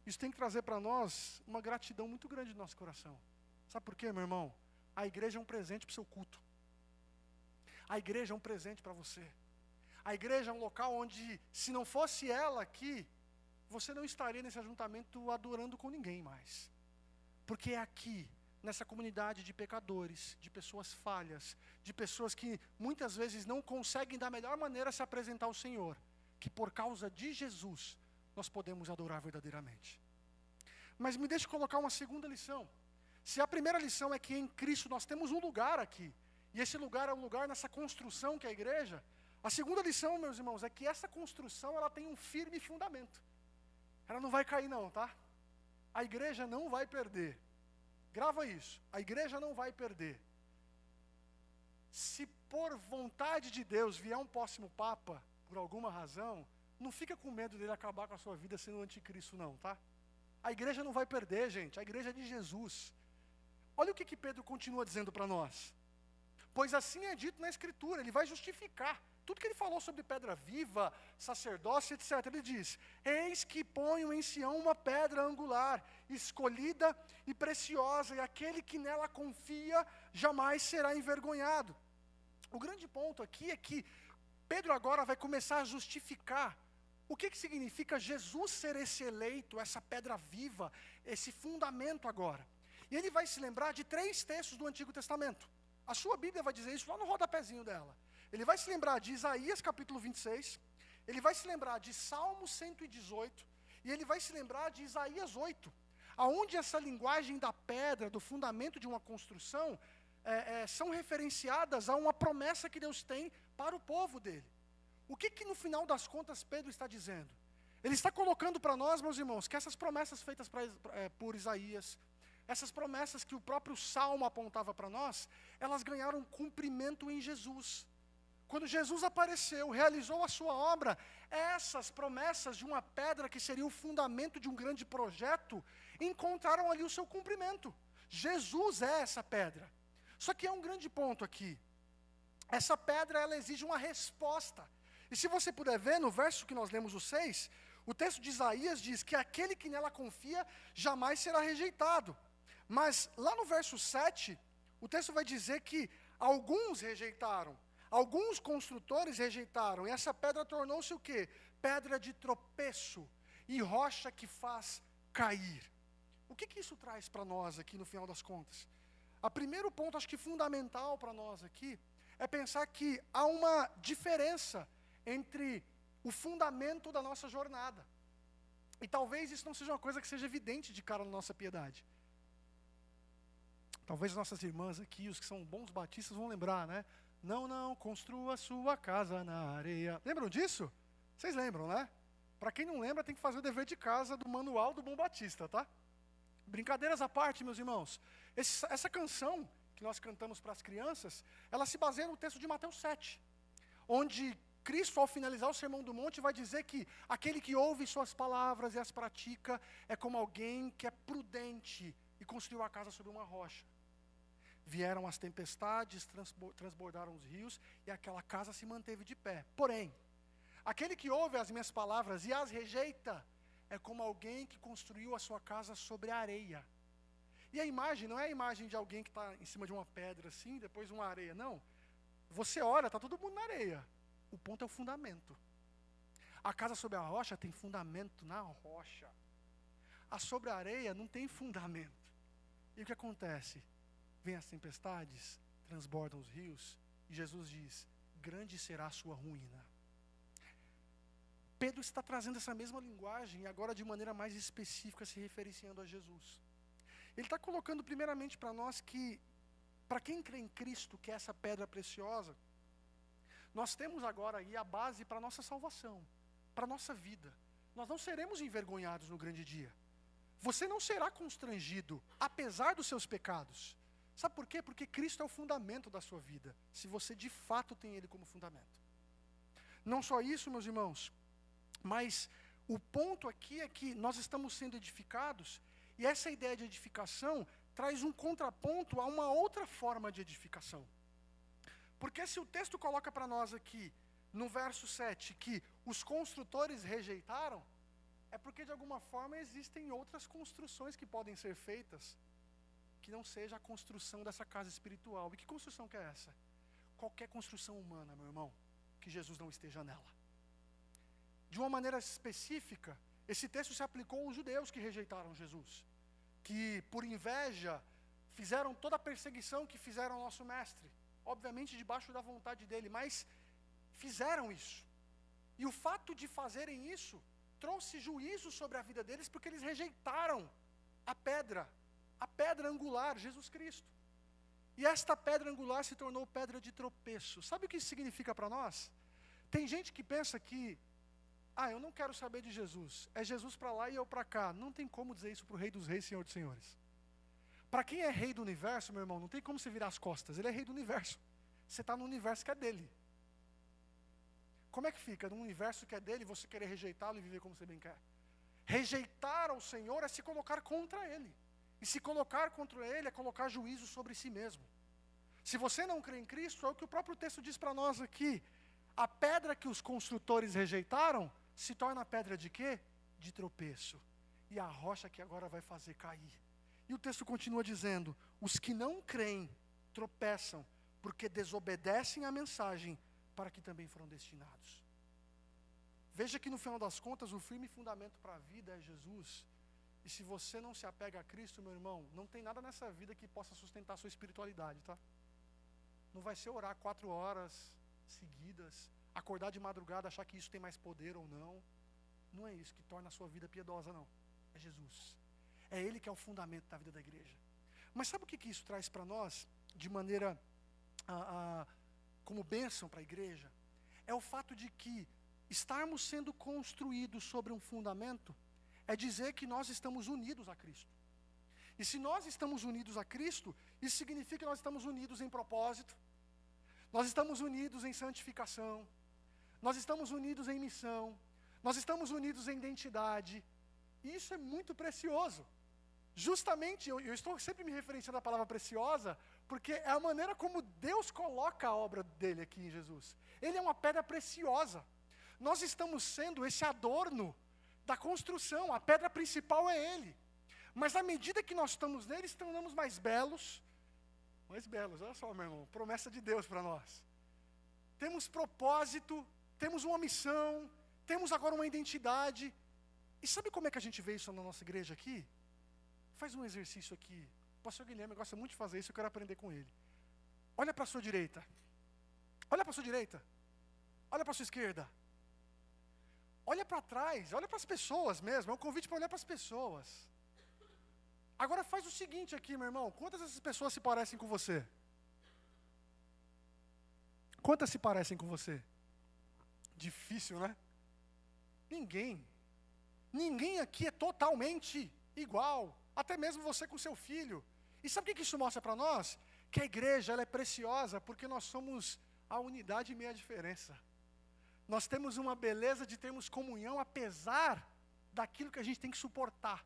Isso tem que trazer para nós uma gratidão muito grande no nosso coração. Sabe por quê, meu irmão? A igreja é um presente para o seu culto. A igreja é um presente para você. A igreja é um local onde, se não fosse ela aqui, você não estaria nesse ajuntamento adorando com ninguém mais. Porque é aqui, nessa comunidade de pecadores, de pessoas falhas, de pessoas que muitas vezes não conseguem da melhor maneira se apresentar ao Senhor, que por causa de Jesus, nós podemos adorar verdadeiramente. Mas me deixe colocar uma segunda lição. Se a primeira lição é que em Cristo nós temos um lugar aqui, e esse lugar é um lugar nessa construção que é a igreja, a segunda lição, meus irmãos, é que essa construção ela tem um firme fundamento. Ela não vai cair não, tá? A igreja não vai perder. Grava isso, a igreja não vai perder. Se por vontade de Deus vier um próximo Papa, por alguma razão, não fica com medo dele acabar com a sua vida sendo anticristo não, tá? A igreja não vai perder, gente, a igreja é de Jesus. Olha o que Pedro continua dizendo para nós. Pois assim é dito na Escritura, ele vai justificar tudo que ele falou sobre pedra viva, sacerdócio, etc. Ele diz: eis que ponho em Sião uma pedra angular, escolhida e preciosa, e aquele que nela confia jamais será envergonhado. O grande ponto aqui é que Pedro agora vai começar a justificar o que significa Jesus ser esse eleito, essa pedra viva, esse fundamento agora. E ele vai se lembrar de 3 textos do Antigo Testamento. A sua Bíblia vai dizer isso lá no rodapézinho dela. Ele vai se lembrar de Isaías capítulo 26, ele vai se lembrar de Salmo 118, e ele vai se lembrar de Isaías 8, aonde essa linguagem da pedra, do fundamento de uma construção, são referenciadas a uma promessa que Deus tem para o povo dele. O que no final das contas Pedro está dizendo? Ele está colocando para nós, meus irmãos, que essas promessas feitas por Isaías, essas promessas que o próprio Salmo apontava para nós, elas ganharam cumprimento em Jesus. Quando Jesus apareceu, realizou a sua obra, essas promessas de uma pedra que seria o fundamento de um grande projeto, encontraram ali o seu cumprimento. Jesus é essa pedra. Só que é um grande ponto aqui. Essa pedra, ela exige uma resposta. E se você puder ver, no verso que nós lemos, o 6, o texto de Isaías diz que aquele que nela confia jamais será rejeitado. Mas lá no verso 7, o texto vai dizer que alguns rejeitaram, alguns construtores rejeitaram, e essa pedra tornou-se o quê? Pedra de tropeço e rocha que faz cair. O que isso traz para nós aqui no final das contas? O primeiro ponto, acho que fundamental para nós aqui, é pensar que há uma diferença entre o fundamento da nossa jornada. E talvez isso não seja uma coisa que seja evidente de cara na nossa piedade. Talvez as nossas irmãs aqui, os que são bons batistas, vão lembrar, né? Não, construa sua casa na areia. Lembram disso? Vocês lembram, né? Para quem não lembra, tem que fazer o dever de casa do manual do bom batista, tá? Brincadeiras à parte, meus irmãos. Essa canção que nós cantamos para as crianças, ela se baseia no texto de Mateus 7, onde Cristo, ao finalizar o Sermão do Monte, vai dizer que aquele que ouve suas palavras e as pratica é como alguém que é prudente e construiu a casa sobre uma rocha. Vieram as tempestades, transbordaram os rios e aquela casa se manteve de pé. Porém, aquele que ouve as minhas palavras e as rejeita é como alguém que construiu a sua casa sobre a areia. E a imagem não é a imagem de alguém que está em cima de uma pedra assim, depois uma areia, não. Você olha, está todo mundo na areia. O ponto é o fundamento. A casa sobre a rocha tem fundamento na rocha. A sobre a areia não tem fundamento. E o que acontece? Vêm as tempestades, transbordam os rios, e Jesus diz, grande será a sua ruína. Pedro está trazendo essa mesma linguagem, agora de maneira mais específica, se referenciando a Jesus. Ele está colocando primeiramente para nós que, para quem crê em Cristo, que é essa pedra preciosa, nós temos agora aí a base para a nossa salvação, para a nossa vida. Nós não seremos envergonhados no grande dia. Você não será constrangido, apesar dos seus pecados. Sabe por quê? Porque Cristo é o fundamento da sua vida, se você de fato tem Ele como fundamento. Não só isso, meus irmãos, mas o ponto aqui é que nós estamos sendo edificados, e essa ideia de edificação traz um contraponto a uma outra forma de edificação. Porque se o texto coloca para nós aqui, no verso 7, que os construtores rejeitaram, é porque de alguma forma existem outras construções que podem ser feitas, que não seja a construção dessa casa espiritual. E que construção que é essa? Qualquer construção humana, meu irmão, que Jesus não esteja nela. De uma maneira específica, esse texto se aplicou aos judeus que rejeitaram Jesus, que por inveja fizeram toda a perseguição que fizeram ao nosso mestre, obviamente debaixo da vontade dele, mas fizeram isso. E o fato de fazerem isso trouxe juízo sobre a vida deles, porque eles rejeitaram a pedra angular, Jesus Cristo. E esta pedra angular se tornou pedra de tropeço. Sabe o que isso significa para nós? Tem gente que pensa que, eu não quero saber de Jesus, é Jesus para lá e eu para cá. Não tem como dizer isso para o Rei dos Reis, Senhor dos Senhores. Para quem é rei do universo, meu irmão, não tem como você virar as costas, ele é rei do universo. Você está no universo que é dele. Como é que fica? Num universo que é dele, você querer rejeitá-lo e viver como você bem quer? Rejeitar ao Senhor é se colocar contra Ele. E se colocar contra Ele é colocar juízo sobre si mesmo. Se você não crê em Cristo, é o que o próprio texto diz para nós aqui. A pedra que os construtores rejeitaram se torna pedra de quê? De tropeço. E a rocha que agora vai fazer cair. E o texto continua dizendo, os que não creem tropeçam, porque desobedecem a mensagem para que também foram destinados. Veja que no final das contas, o firme fundamento para a vida é Jesus. E se você não se apega a Cristo, meu irmão, não tem nada nessa vida que possa sustentar a sua espiritualidade, tá? Não vai ser orar 4 horas seguidas, acordar de madrugada, achar que isso tem mais poder ou não. Não é isso que torna a sua vida piedosa, não. É Jesus. É Ele que é o fundamento da vida da igreja. Mas sabe o que isso traz para nós, de maneira, como bênção para a igreja? É o fato de que estarmos sendo construídos sobre um fundamento, é dizer que nós estamos unidos a Cristo. E se nós estamos unidos a Cristo, isso significa que nós estamos unidos em propósito, nós estamos unidos em santificação, nós estamos unidos em missão, nós estamos unidos em identidade. E isso é muito precioso. Justamente, eu estou sempre me referenciando à palavra preciosa, porque é a maneira como Deus coloca a obra dele aqui em Jesus. Ele é uma pedra preciosa. Nós estamos sendo esse adorno da construção, a pedra principal é Ele. Mas à medida que nós estamos nele, estamos mais belos, olha só, meu irmão, promessa de Deus para nós. Temos propósito, temos uma missão, temos agora uma identidade. E sabe como é que a gente vê isso na nossa igreja aqui? Faz um exercício aqui. O pastor Guilherme gosta muito de fazer isso, eu quero aprender com ele. Olha para a sua direita. Olha para a sua direita. Olha para a sua esquerda. olha para trás, olha para as pessoas mesmo, é um convite para olhar para as pessoas. Agora faz o seguinte aqui, meu irmão, quantas dessas pessoas se parecem com você? Quantas se parecem com você? Difícil, né? Ninguém. Ninguém aqui é totalmente igual, até mesmo você com seu filho. E sabe o que isso mostra para nós? Que a igreja ela é preciosa porque nós somos a unidade e meia diferença. Nós temos uma beleza de termos comunhão apesar daquilo que a gente tem que suportar.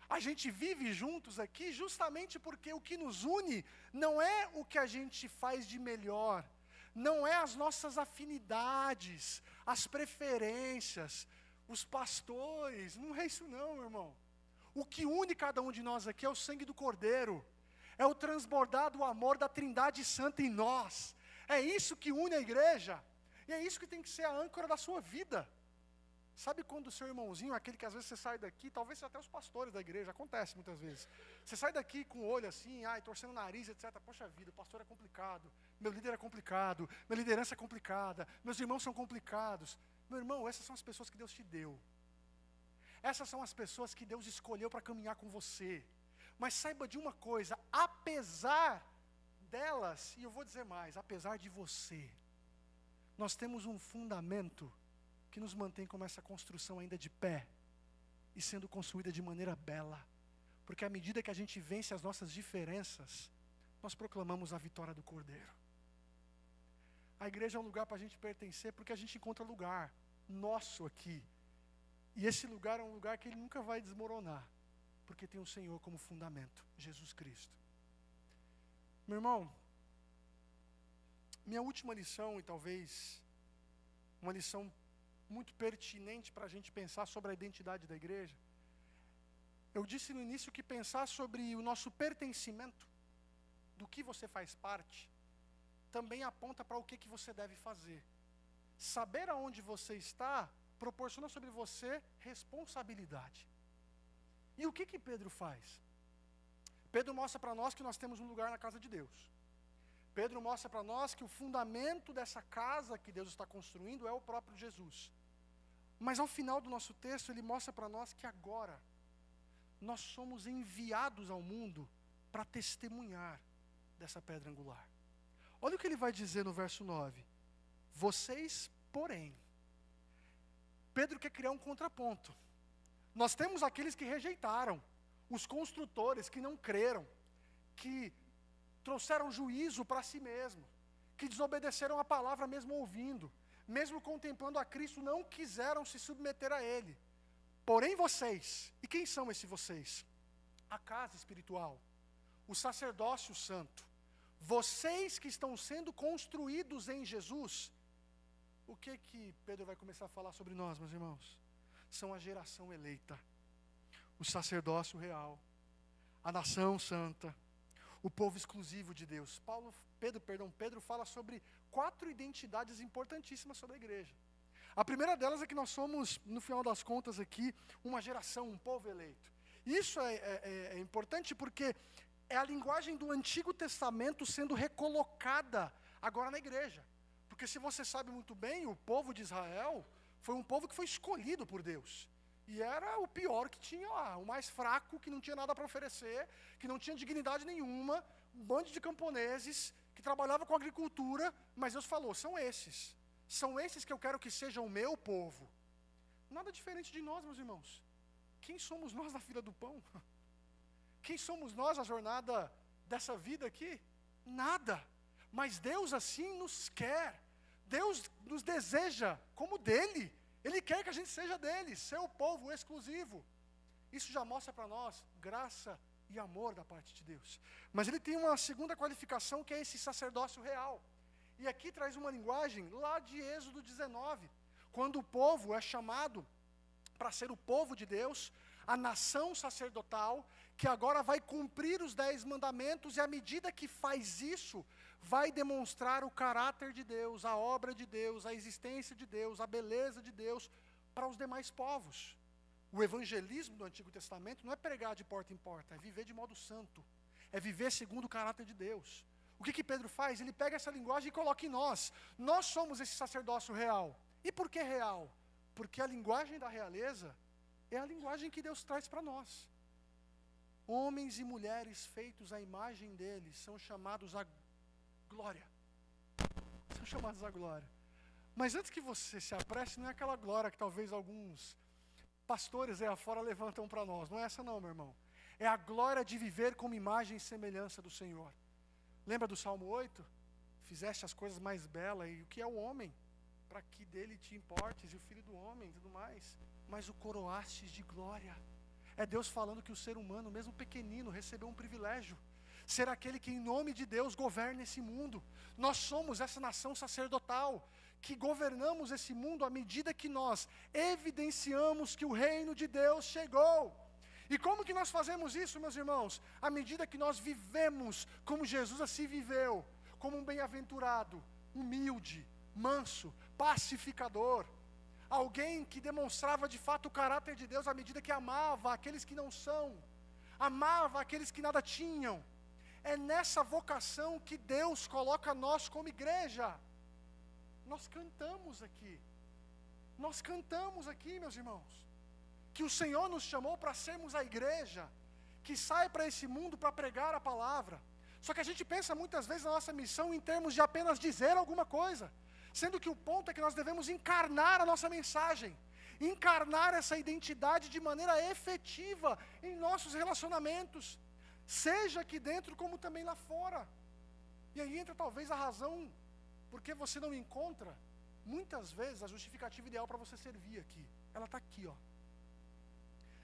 A gente vive juntos aqui justamente porque o que nos une não é o que a gente faz de melhor, não é as nossas afinidades, as preferências, os pastores, não é isso não, meu irmão. O que une cada um de nós aqui é o sangue do Cordeiro, é o transbordar do amor da Trindade Santa em nós. É isso que une a igreja, e é isso que tem que ser a âncora da sua vida. Sabe quando o seu irmãozinho, aquele que às vezes você sai daqui, talvez até os pastores da igreja, acontece muitas vezes. Você sai daqui com o olho assim, torcendo o nariz, etc. Poxa vida, o pastor é complicado, meu líder é complicado, minha liderança é complicada, meus irmãos são complicados. Meu irmão, essas são as pessoas que Deus te deu. Essas são as pessoas que Deus escolheu para caminhar com você. Mas saiba de uma coisa, apesar delas, e eu vou dizer mais, apesar de você, nós temos um fundamento que nos mantém como essa construção ainda de pé e sendo construída de maneira bela, porque à medida que a gente vence as nossas diferenças, nós proclamamos a vitória do Cordeiro. A igreja é um lugar para a gente pertencer, porque a gente encontra lugar nosso aqui, e esse lugar é um lugar que ele nunca vai desmoronar, porque tem o Senhor como fundamento, Jesus Cristo. Meu irmão, minha última lição, e talvez uma lição muito pertinente para a gente pensar sobre a identidade da igreja. Eu disse no início que pensar sobre o nosso pertencimento, do que você faz parte, também aponta para o que você deve fazer. Saber aonde você está, proporciona sobre você responsabilidade. E o que Pedro faz? Pedro mostra para nós que nós temos um lugar na casa de Deus. Pedro mostra para nós que o fundamento dessa casa que Deus está construindo é o próprio Jesus. Mas ao final do nosso texto, ele mostra para nós que agora nós somos enviados ao mundo para testemunhar dessa pedra angular. Olha o que ele vai dizer no verso 9. Vocês, porém, Pedro quer criar um contraponto. Nós temos aqueles que rejeitaram, os construtores que não creram, que trouxeram juízo para si mesmo, que desobedeceram a palavra mesmo ouvindo, mesmo contemplando a Cristo, não quiseram se submeter a Ele. Porém vocês, e quem são esses vocês? A casa espiritual, o sacerdócio santo, vocês que estão sendo construídos em Jesus. O que Pedro vai começar a falar sobre nós, meus irmãos? São a geração eleita, o sacerdócio real, a nação santa, o povo exclusivo de Deus. Pedro fala sobre 4 identidades importantíssimas sobre a igreja. A primeira delas é que nós somos, no final das contas aqui, uma geração, um povo eleito. Isso é importante porque é a linguagem do Antigo Testamento sendo recolocada agora na igreja. Porque se você sabe muito bem, o povo de Israel foi um povo que foi escolhido por Deus. E era o pior que tinha lá, o mais fraco, que não tinha nada para oferecer, que não tinha dignidade nenhuma, um bando de camponeses que trabalhava com agricultura, mas Deus falou, são esses que eu quero que sejam o meu povo. Nada diferente de nós, meus irmãos. Quem somos nós na fila do pão? Quem somos nós na jornada dessa vida aqui? Nada. Mas Deus assim nos quer. Deus nos deseja como dele. Ele quer que a gente seja dele, seu povo exclusivo. Isso já mostra para nós graça e amor da parte de Deus. Mas ele tem uma segunda qualificação, que é esse sacerdócio real. E aqui traz uma linguagem lá de Êxodo 19, quando o povo é chamado para ser o povo de Deus, a nação sacerdotal, que agora vai cumprir os 10 mandamentos, e à medida que faz isso, vai demonstrar o caráter de Deus, a obra de Deus, a existência de Deus, a beleza de Deus para os demais povos. O evangelismo do Antigo Testamento não é pregar de porta em porta, é viver de modo santo, é viver segundo o caráter de Deus. O que Pedro faz? Ele pega essa linguagem e coloca em nós. Nós somos esse sacerdócio real. E por que real? Porque a linguagem da realeza é a linguagem que Deus traz para nós. Homens e mulheres feitos à imagem dele são chamados à glória. São chamados à glória. Mas antes que você se apresse, não é aquela glória que talvez alguns pastores aí afora levantam para nós. Não é essa não, meu irmão. É a glória de viver como imagem e semelhança do Senhor. Lembra do Salmo 8? Fizeste as coisas mais belas, e o que é o homem? Para que dele te importes, e o filho do homem, e tudo mais. Mas o coroastes de glória. É Deus falando que o ser humano, mesmo pequenino, recebeu um privilégio. Ser aquele que em nome de Deus governa esse mundo. Nós somos essa nação sacerdotal, que governamos esse mundo à medida que nós evidenciamos que o reino de Deus chegou. E como que nós fazemos isso, meus irmãos? À medida que nós vivemos como Jesus assim viveu, como um bem-aventurado, humilde, manso, pacificador, alguém que demonstrava de fato o caráter de Deus à medida que amava aqueles que não são, amava aqueles que nada tinham. É nessa vocação que Deus coloca nós como igreja. Nós cantamos aqui, meus irmãos, que o Senhor nos chamou para sermos a igreja que sai para esse mundo para pregar a palavra. Só que a gente pensa muitas vezes na nossa missão em termos de apenas dizer alguma coisa, sendo que o ponto é que nós devemos encarnar a nossa mensagem, encarnar essa identidade de maneira efetiva em nossos relacionamentos, seja aqui dentro como também lá fora. E aí entra talvez a razão porque você não encontra, muitas vezes, a justificativa ideal para você servir aqui. Ela está aqui, ó.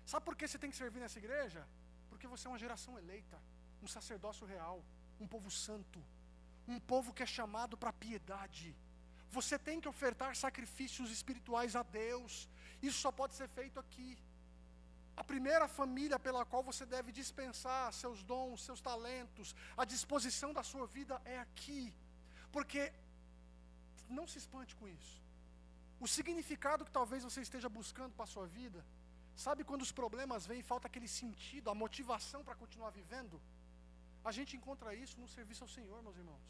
Sabe por que você tem que servir nessa igreja? Porque você é uma geração eleita, um sacerdócio real, um povo santo, um povo que é chamado para piedade. Você tem que ofertar sacrifícios espirituais a Deus. Isso só pode ser feito aqui. A primeira família pela qual você deve dispensar seus dons, seus talentos, a disposição da sua vida é aqui. Porque não se espante com isso. O significado que talvez você esteja buscando para a sua vida, sabe quando os problemas vêm e falta aquele sentido, a motivação para continuar vivendo? A gente encontra isso no serviço ao Senhor, meus irmãos.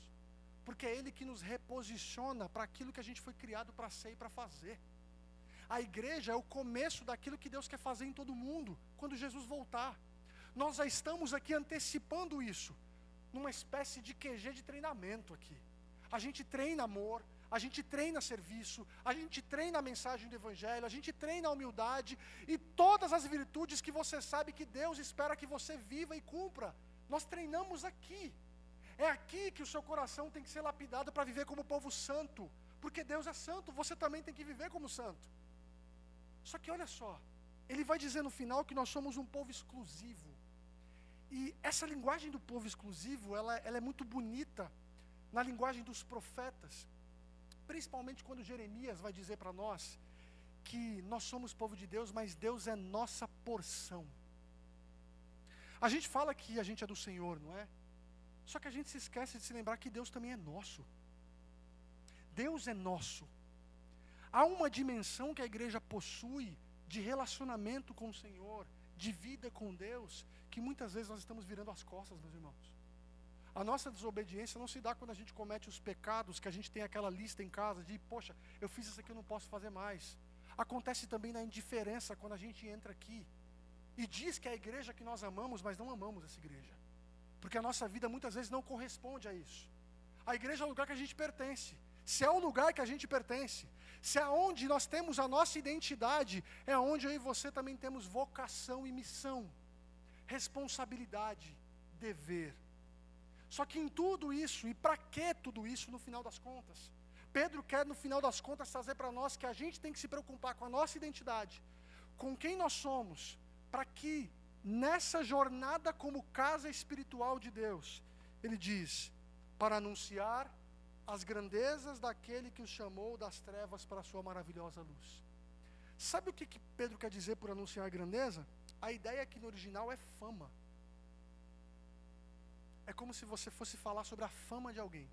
Porque é Ele que nos reposiciona para aquilo que a gente foi criado para ser e para fazer. A igreja é o começo daquilo que Deus quer fazer em todo mundo, quando Jesus voltar. Nós já estamos aqui antecipando isso, numa espécie de QG de treinamento aqui. A gente treina amor, a gente treina serviço, a gente treina a mensagem do Evangelho, a gente treina a humildade e todas as virtudes que você sabe que Deus espera que você viva e cumpra. Nós treinamos aqui. É aqui que o seu coração tem que ser lapidado para viver como povo santo, porque Deus é santo, você também tem que viver como santo. Só que olha só, ele vai dizer no final que nós somos um povo exclusivo. E essa linguagem do povo exclusivo, ela é muito bonita na linguagem dos profetas. Principalmente quando Jeremias vai dizer para nós que nós somos povo de Deus, mas Deus é nossa porção. A gente fala que a gente é do Senhor, não é? Só que a gente se esquece de se lembrar que Deus também é nosso. Deus é nosso. Há uma dimensão que a igreja possui de relacionamento com o Senhor, de vida com Deus, que muitas vezes nós estamos virando as costas, meus irmãos. A nossa desobediência não se dá quando a gente comete os pecados, que a gente tem aquela lista em casa de, poxa, eu fiz isso aqui, eu não posso fazer mais. Acontece também na indiferença quando a gente entra aqui e diz que é a igreja que nós amamos, mas não amamos essa igreja. Porque a nossa vida muitas vezes não corresponde a isso. A igreja é o lugar que a gente pertence. Se é o lugar que a gente pertence, se é onde nós temos a nossa identidade, é onde eu e você também temos vocação e missão, responsabilidade, dever. Só que em tudo isso, e para que tudo isso no final das contas? Pedro quer no final das contas trazer para nós que a gente tem que se preocupar com a nossa identidade, com quem nós somos, para que nessa jornada como casa espiritual de Deus, ele diz, para anunciar as grandezas daquele que os chamou das trevas para a sua maravilhosa luz. Sabe o que Pedro quer dizer por anunciar grandeza? A ideia aqui no original é fama. É como se você fosse falar sobre a fama de alguém.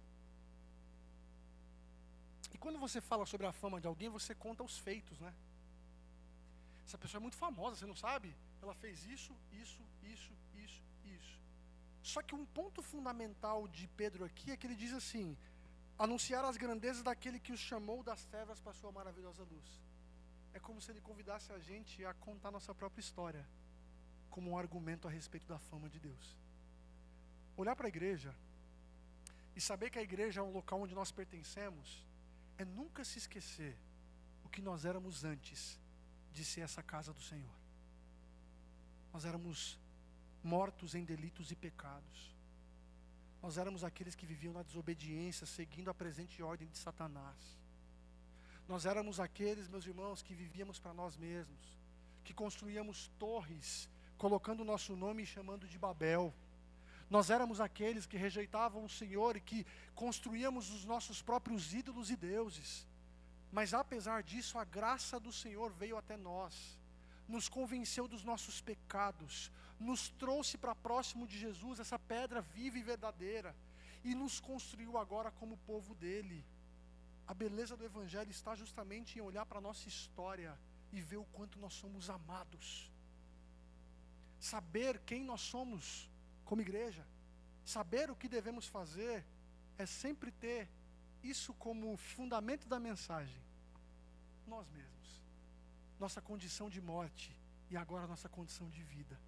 E quando você fala sobre a fama de alguém, você conta os feitos, né? Essa pessoa é muito famosa, você não sabe? Ela fez isso. Só que um ponto fundamental de Pedro aqui é que ele diz assim, anunciar as grandezas daquele que os chamou das trevas para a sua maravilhosa luz. É é como se ele convidasse a gente a contar nossa própria história, como um argumento a respeito da fama de Deus. Olhar para a igreja e saber que a igreja é um local onde nós pertencemos, é nunca se esquecer o que nós éramos antes de ser essa casa do Senhor. Nós éramos mortos em delitos e pecados. Nós éramos aqueles que viviam na desobediência, seguindo a presente ordem de Satanás. Nós éramos aqueles, meus irmãos, que vivíamos para nós mesmos, que construíamos torres, colocando o nosso nome e chamando de Babel. Nós éramos aqueles que rejeitavam o Senhor e que construíamos os nossos próprios ídolos e deuses. Mas apesar disso, a graça do Senhor veio até nós, nos convenceu dos nossos pecados, nos trouxe para próximo de Jesus, essa pedra viva e verdadeira, e nos construiu agora como povo dele. A beleza do Evangelho está justamente em olhar para a nossa história e ver o quanto nós somos amados. Saber quem nós somos como igreja, saber o que devemos fazer, é sempre ter isso como fundamento da mensagem. Nós mesmos, nossa condição de morte e agora nossa condição de vida.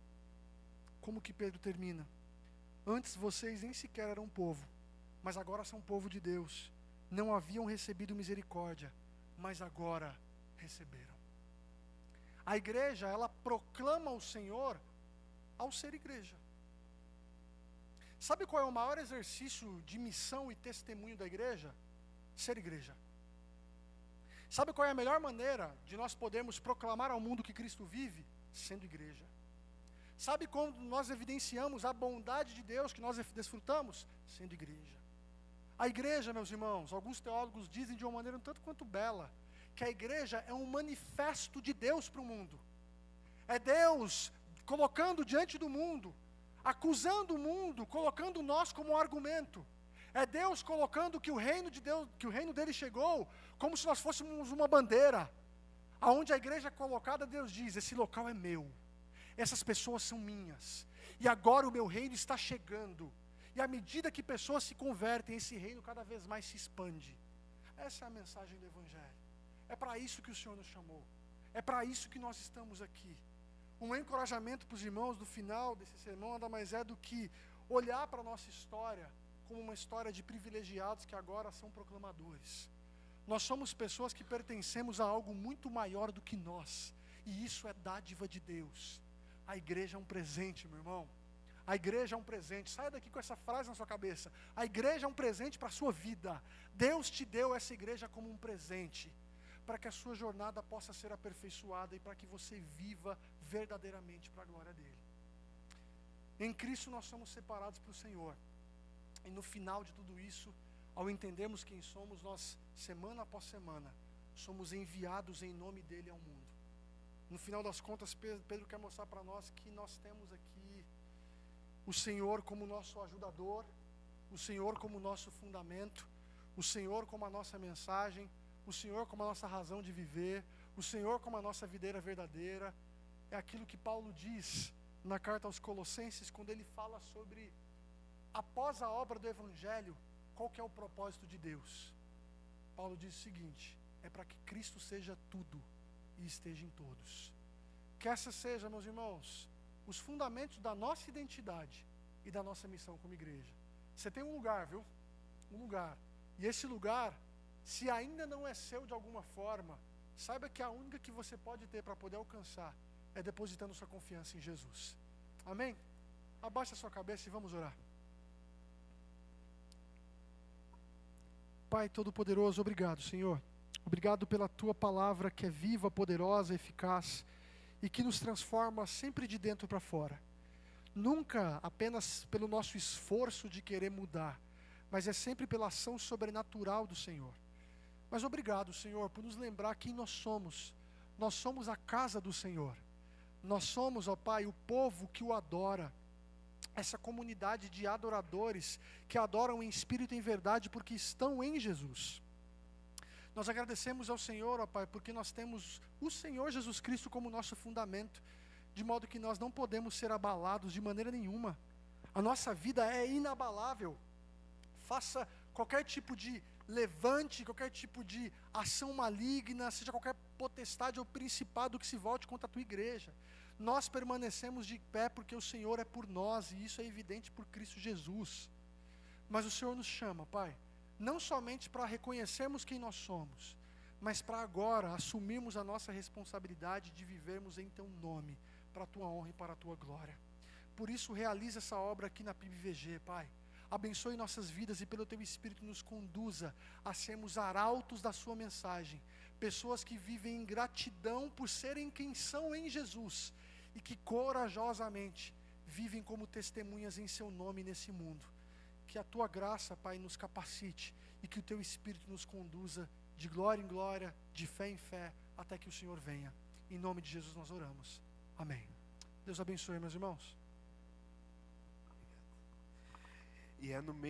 Como que Pedro termina? Antes vocês nem sequer eram povo, mas agora são povo de Deus. Não haviam recebido misericórdia, mas agora receberam. A igreja, ela proclama o Senhor ao ser igreja. Sabe qual é o maior exercício de missão e testemunho da igreja? Ser igreja. Sabe qual é a melhor maneira de nós podermos proclamar ao mundo que Cristo vive? Sendo igreja. Sabe como nós evidenciamos a bondade de Deus que nós desfrutamos? Sendo igreja. A igreja, meus irmãos, alguns teólogos dizem de uma maneira um tanto quanto bela, que a igreja é um manifesto de Deus para o mundo. É Deus colocando diante do mundo, acusando o mundo, colocando nós como um argumento. É Deus colocando que o reino de Deus, que o reino dele chegou, como se nós fôssemos uma bandeira, aonde a igreja é colocada, Deus diz: esse local é meu, essas pessoas são minhas, e agora o meu reino está chegando, e à medida que pessoas se convertem, esse reino cada vez mais se expande. Essa é a mensagem do Evangelho. É para isso que o Senhor nos chamou, é para isso que nós estamos aqui. Um encorajamento para os irmãos do final desse sermão nada mais é do que olhar para a nossa história como uma história de privilegiados que agora são proclamadores. Nós somos pessoas que pertencemos a algo muito maior do que nós, e isso é dádiva de Deus. A igreja é um presente, meu irmão. A igreja é um presente. Saia daqui com essa frase na sua cabeça. A igreja é um presente para a sua vida. Deus te deu essa igreja como um presente, para que a sua jornada possa ser aperfeiçoada e para que você viva verdadeiramente para a glória dele. Em Cristo nós somos separados para o Senhor. E no final de tudo isso, ao entendermos quem somos, nós, semana após semana, somos enviados em nome dele ao mundo. No final das contas, Pedro quer mostrar para nós que nós temos aqui o Senhor como nosso ajudador, o Senhor como nosso fundamento, o Senhor como a nossa mensagem, o Senhor como a nossa razão de viver, o Senhor como a nossa videira verdadeira. É aquilo que Paulo diz na carta aos Colossenses, quando ele fala sobre, após a obra do Evangelho, qual que é o propósito de Deus. Paulo diz o seguinte: é para que Cristo seja tudo e esteja em todos. Que essa seja, meus irmãos, os fundamentos da nossa identidade e da nossa missão como igreja. Você tem um lugar, viu? Um lugar. E esse lugar, se ainda não é seu de alguma forma, saiba que a única que você pode ter para poder alcançar é depositando sua confiança em Jesus. Amém? Abaixe a sua cabeça e vamos orar. Pai Todo-Poderoso, obrigado, Senhor. Obrigado pela Tua palavra que é viva, poderosa, eficaz e que nos transforma sempre de dentro para fora. Nunca apenas pelo nosso esforço de querer mudar, mas é sempre pela ação sobrenatural do Senhor. Mas obrigado, Senhor, por nos lembrar quem nós somos. Nós somos a casa do Senhor. Nós somos, ó Pai, o povo que o adora. Essa comunidade de adoradores que adoram em espírito e em verdade porque estão em Jesus. Nós agradecemos ao Senhor, ó Pai, porque nós temos o Senhor Jesus Cristo como nosso fundamento, de modo que nós não podemos ser abalados de maneira nenhuma. A nossa vida é inabalável. Faça qualquer tipo de levante qualquer tipo de ação maligna, seja qualquer potestade ou principado que se volte contra a tua igreja. Nós permanecemos de pé porque o Senhor é por nós, e isso é evidente por Cristo Jesus. Mas o Senhor nos chama, Pai, não somente para reconhecermos quem nós somos, mas para agora assumirmos a nossa responsabilidade de vivermos em Teu nome, para a Tua honra e para a Tua glória. Por isso, realiza essa obra aqui na PIBVG, Pai. Abençoe nossas vidas e pelo Teu Espírito nos conduza a sermos arautos da Sua mensagem, pessoas que vivem em gratidão por serem quem são em Jesus e que corajosamente vivem como testemunhas em Seu nome nesse mundo. Que a Tua graça, Pai, nos capacite e que o Teu Espírito nos conduza de glória em glória, de fé em fé, até que o Senhor venha. Em nome de Jesus nós oramos. Amém. Deus abençoe, meus irmãos. E é no meio